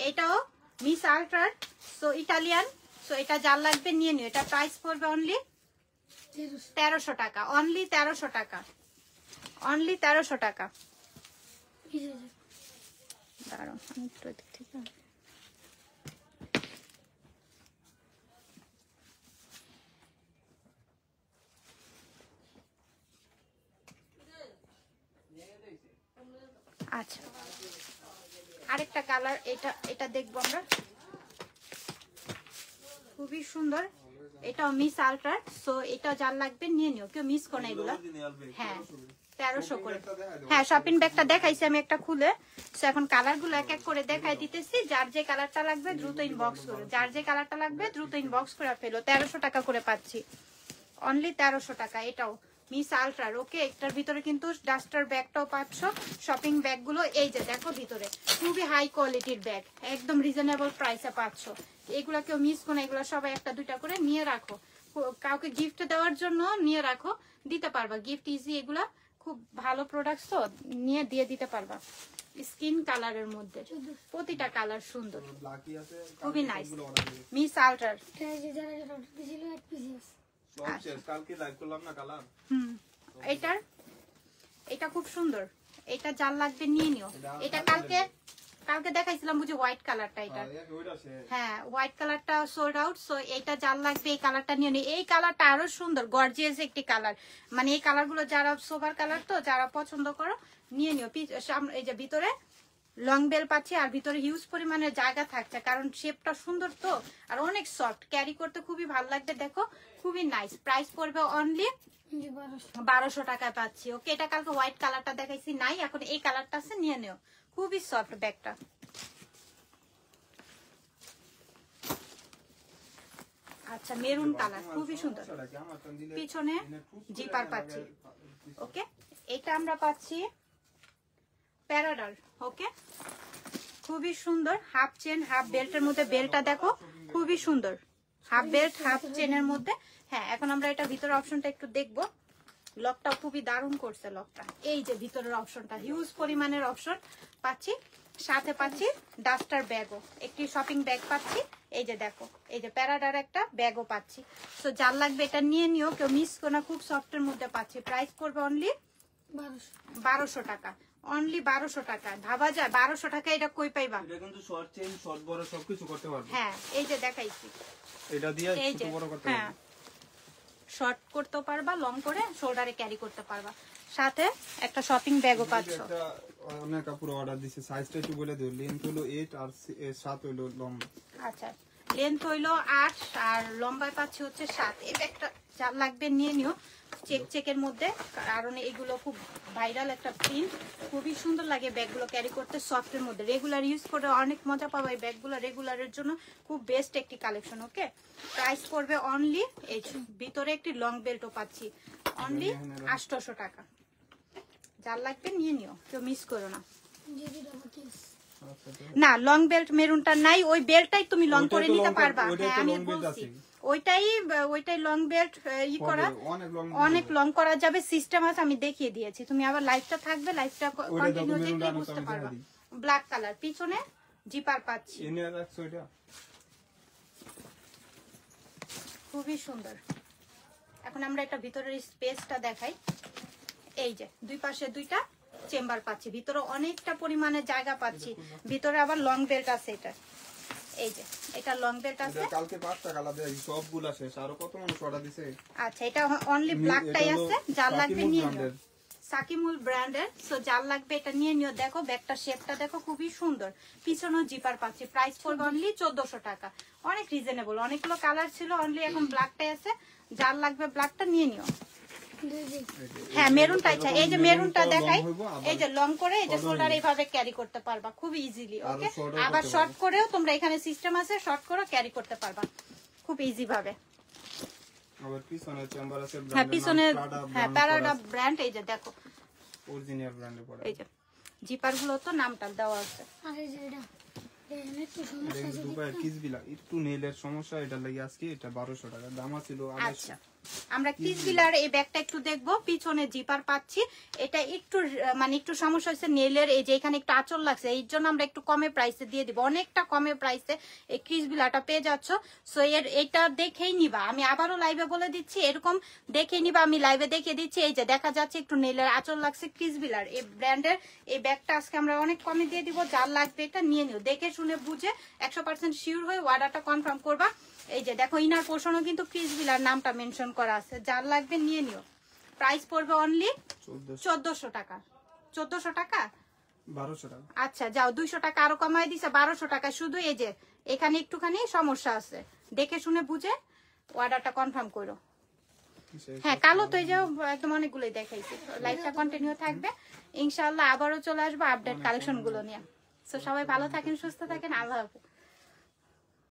এটাও মিস আলট্রার। So Italian. সো এটা যার লাগবে নিয়ে নিও। এটা প্রাইস পড়বে অনলি 1300 টাকা, অনলি 1300 টাকা, অনলি 1300 টাকা। দাঁড়াও আমি একটু এদিক থেকে। আচ্ছা, আরেকটা কালার, এটা দেখবো আমরা। খুবই সুন্দর, এটাও মিস আলট্রার। সো এটা যার লাগবে নিয়ে নিও, কেউ মিস করো না এগুলো। হ্যাঁ, 1300 করে। হ্যাঁ, শপিং ব্যাগটা দেখাইছি আমি একটা খুলে। সো এখন কালারগুলো এক এক করে দেখাই দিতেছি। যার যে কালারটা লাগবে দ্রুত ইনবক্স করো, যার যে কালারটা লাগবে দ্রুত ইনবক্স করে ফেলো। 1300 টাকা করে পাচ্ছি, অনলি 1300 টাকা। এটাও মিস আলট্রার। ওকে, একটার ভিতরে কিন্তু ডাস্টার ব্যাগটাও পাচ্ছ। শপিং ব্যাগগুলো এই যে দেখো, ভিতরে খুবই হাই কোয়ালিটির ব্যাগ, একদম রিজনেবল প্রাইসে পাচ্ছ। এগুলা কেউ মিস করো না, এগুলো সবাই একটা দুইটা করে নিয়ে রাখো। কাউকে গিফট দেওয়ার জন্য নিয়ে রাখো, দিতে পারবা গিফট ইজি। এগুলা খুব ভালো প্রোডাক্টস, তো নিয়ে দিয়ে দিতে পারবা। স্কিন কালারের মধ্যে প্রতিটা কালার সুন্দর, খুবই নাইস। মিস আলট্রার। এটা খুব সুন্দর। এটা যার লাগবে নিয়ে নিও। এটা কালকে কালকে দেখাইছিলাম বুঝি হোয়াইট কালারটা, এটা হ্যাঁ হোয়াইট কালারটা সোল্ড আউট। সো এইটা যার লাগবে এই কালারটা নিয়ে নিই। এই কালারটা আরো সুন্দর গর্জিয়াস একটি কালার, মানে এই কালারগুলো যারা সোবার কালার তো যারা পছন্দ করো নিয়ে নিও। এই যে ভিতরে লং বেল পাচ্ছি আর ভিতরে হিউজ পরিমাণের জায়গা থাকছে, কারণ শেপটা সুন্দর তো আর অনেক সফট, ক্যারি করতে খুবই ভালো লাগবে। দেখো খুবই নাইস। প্রাইস পড়বে অনলি 1200 টাকায় পাচ্ছি। ওকে, এটা কালকে হোয়াইট কালারটা দেখাইছি নাই, এখন এই কালারটা আছে নিয়ে নিও। খুবই সফট ব্যাগটা। আচ্ছা মেরুন কালার খুবই সুন্দর, পিছনে জিপার পাচ্ছি। ওকে, এটা আমরা পাচ্ছি প্যারাডাল। ওকে, খুবই সুন্দর হাফ চেন হাফ বেল্টের মধ্যে, বেল্টটা দেখো খুবই সুন্দর, হাফ বেল্ট হাফ চেনের মধ্যে। হ্যাঁ, এখন আমরা এটা ভিতরের অপশনটা একটু দেখবো। লকটা খুবই দারুণ করছে লকটা। এই যে ভিতরের অপশনটা হিউজ পরিমাণের অপশন পাচ্ছি, সাথে পাচ্ছি ডাস্টার ব্যাগও, একটি শপিং ব্যাগ পাচ্ছি। এই যে দেখো, এই যে প্যারাডার একটা ব্যাগও পাচ্ছি। তো যার লাগবে এটা নিয়ে নিও, কেউ মিস করো না, খুব সফটের মধ্যে পাচ্ছি। প্রাইস করবে অনলি 1200 টাকা, অনলি 1200 টাকা। ভাবা যায় 1200 টাকা এটা কই পাইবা? এটা কিন্তু শর্ট চেইন শর্ট বড় সবকিছু করতে পারবে। হ্যাঁ, এই যে দেখাইছি, এটা দিয়ে ছোট বড় করতে পারবে। হ্যাঁ, শর্ট করতে পারবা, লং করে শোল্ডারে ক্যারি করতে পারবা। সাথে একটা শপিং ব্যাগও পাচ্ছ। একটা অনেক কাপড় অর্ডার দিছে, সাইজটা একটু বলে দিও। লেন্থ হলো 8 আর 7 হলো লম্বা। আচ্ছা, লেন্থ হইলো 8 আর লম্বায় পাচ্ছি হচ্ছে 7। এই ব্যাগটা যা লাগবে নিয়ে নিও, চেকের মধ্যে, কারণ এগুলো খুব ভাইরাল একটা প্রিন্ট, খুবই সুন্দর লাগে ব্যাগগুলো ক্যারি করতে, সফটের মধ্যে। রেগুলার ইউজ করে অনেক মজা পাবা এই ব্যাগগুলো, রেগুলারের জন্য খুব বেস্ট একটি কালেকশন। ওকে, প্রাইস করবে অনলি, এই যে ভিতরে একটি লং বেল্টও পাচ্ছি, অনলি 800 টাকা। যার লাগবে নিয়ে নিও, কেউ মিস করো না। না, লং বেল্ট মেরুনটা নাই, ওই বেল্টটাই তুমি লং করে নিতে পারবা। হ্যাঁ, আমি বলছি ওইটাই লং বেল্ট ই করা, অনেক লং করা যাবে, সিস্টেম আছে, আমি দেখিয়ে দিয়েছি। তুমি আবার লাইভটা থাকবে, লাইভটা কন্টিনিউ দেখলে বুঝতে পারবা। ব্ল্যাক কালার, পিছনে জিপার পাচ্ছি, খুবই সুন্দর। এখন আমরা এটা ভিতরের স্পেসটা দেখাই। এই যে দুই পাশে দুইটা চেম্বার পাচ্ছি, ভিতরে অনেকটা পরিমাণে জায়গা পাচ্ছি, ভিতরে আবার লং বেল্ট আছে। এটা এই যে এটা লং বেল্ট আছে। কালকে 5টা কালার দেই, সবগুলা শেষ। আর কত মানুষ অর্ডার দিছে? আচ্ছা, এটা অনলি ব্ল্যাকটাই আছে, যার লাগবে নিয়ে নিও। সাকিমুল ব্র্যান্ডের। সো যার লাগবে এটা নিয়ে নিও। দেখো ব্যাগটার শেপটা দেখো খুবই সুন্দর, পিছনেও জিপার পাচ্ছি। প্রাইস পড়বে অনলি 1400 টাকা, অনেক রিজনেবল। অনেকগুলো কালার ছিল, অনলি এখন ব্ল্যাকটাই আছে, যার লাগবে ব্ল্যাকটা নিয়ে নিও। হ্যাঁ, মেরুনটা ইচ্ছা। এই যে মেরুনটা দেখাই, এই যে লং করে এই যে শোল্ডার এইভাবে ক্যারি করতে পারবা খুব ইজিলি। ওকে, আবার শর্ট করেও তোমরা এখানে সিস্টেম আছে, শর্ট করে ক্যারি করতে পারবা খুব ইজি ভাবে। আবার পিছনে চেম্বার আছে, হ্যাঁ পিছনে, হ্যাঁ প্যারাডা ব্র্যান্ড। এই যে দেখো অরিজিনাল ব্র্যান্ডে পড়ে। এই যে জিপার গুলো তো নামটা দেওয়া আছে। আর এই যে এটা একটু সমস্যা আছে, দুপায়ে কিসবিলা একটু নেলের সমস্যা, এটা লাগি আজকে এটা 1200 টাকা দাম ছিল। আচ্ছা, আমরা কিসবিলার এই ব্যাগটা একটু দেখবো। পিছনে জিপার পাচ্ছি, এটা একটু মানে একটু সমস্যা হচ্ছে নেলের, এই যে এখানে একটু আঁচল লাগছে, এই জন্য আমরা একটু কমে প্রাইসে দিয়ে দিব, অনেকটা কমে প্রাইসে এই কিসবিলাটা পেয়ে যাচ্ছ। সো এটা দেখেই নিবা, আমি আবারও লাইভে বলে দিচ্ছি, এরকম দেখেই নিবা, আমি লাইভে দেখিয়ে দিচ্ছি। এই যে দেখা যাচ্ছে একটু নেলের আঁচল লাগছে, কিসবিলার এই ব্র্যান্ডের এই ব্যাগটা আজকে আমরা অনেক কমে দিয়ে দিব। যার লাগবে এটা নিয়ে নিও, দেখে শুনে বুঝে 100% শিওর হয়ে অর্ডারটা কনফার্ম করবা। এই যে দেখো ইনার পোর্শনও কিন্তু ক্রিসবিলার নামটা মেনশন করা আছে, যার লাগবে নিয়ে নিও। প্রাইস পড়বে অনলি 1400 টাকা। 1400 টাকা 1200 টাকা। আচ্ছা যাও, 200 টাকা আরো কমাই দিছে, 1200 টাকা। শুধু এই যে এখানে একটুখানি সমস্যা আছে, দেখে শুনে বুঝে অর্ডারটা কনফার্ম করো। হ্যাঁ, কালো তো এই যে একদম অনেকগুলোই দেখাইছি। লাইভটা কন্টিনিউ থাকবে ইনশাআল্লাহ, আবারও চলে আসবো আপডেট কালেকশন গুলো নিয়ে। তো সবাই ভালো থাকেন, সুস্থ থাকেন, আল্লাহ হাফেজ।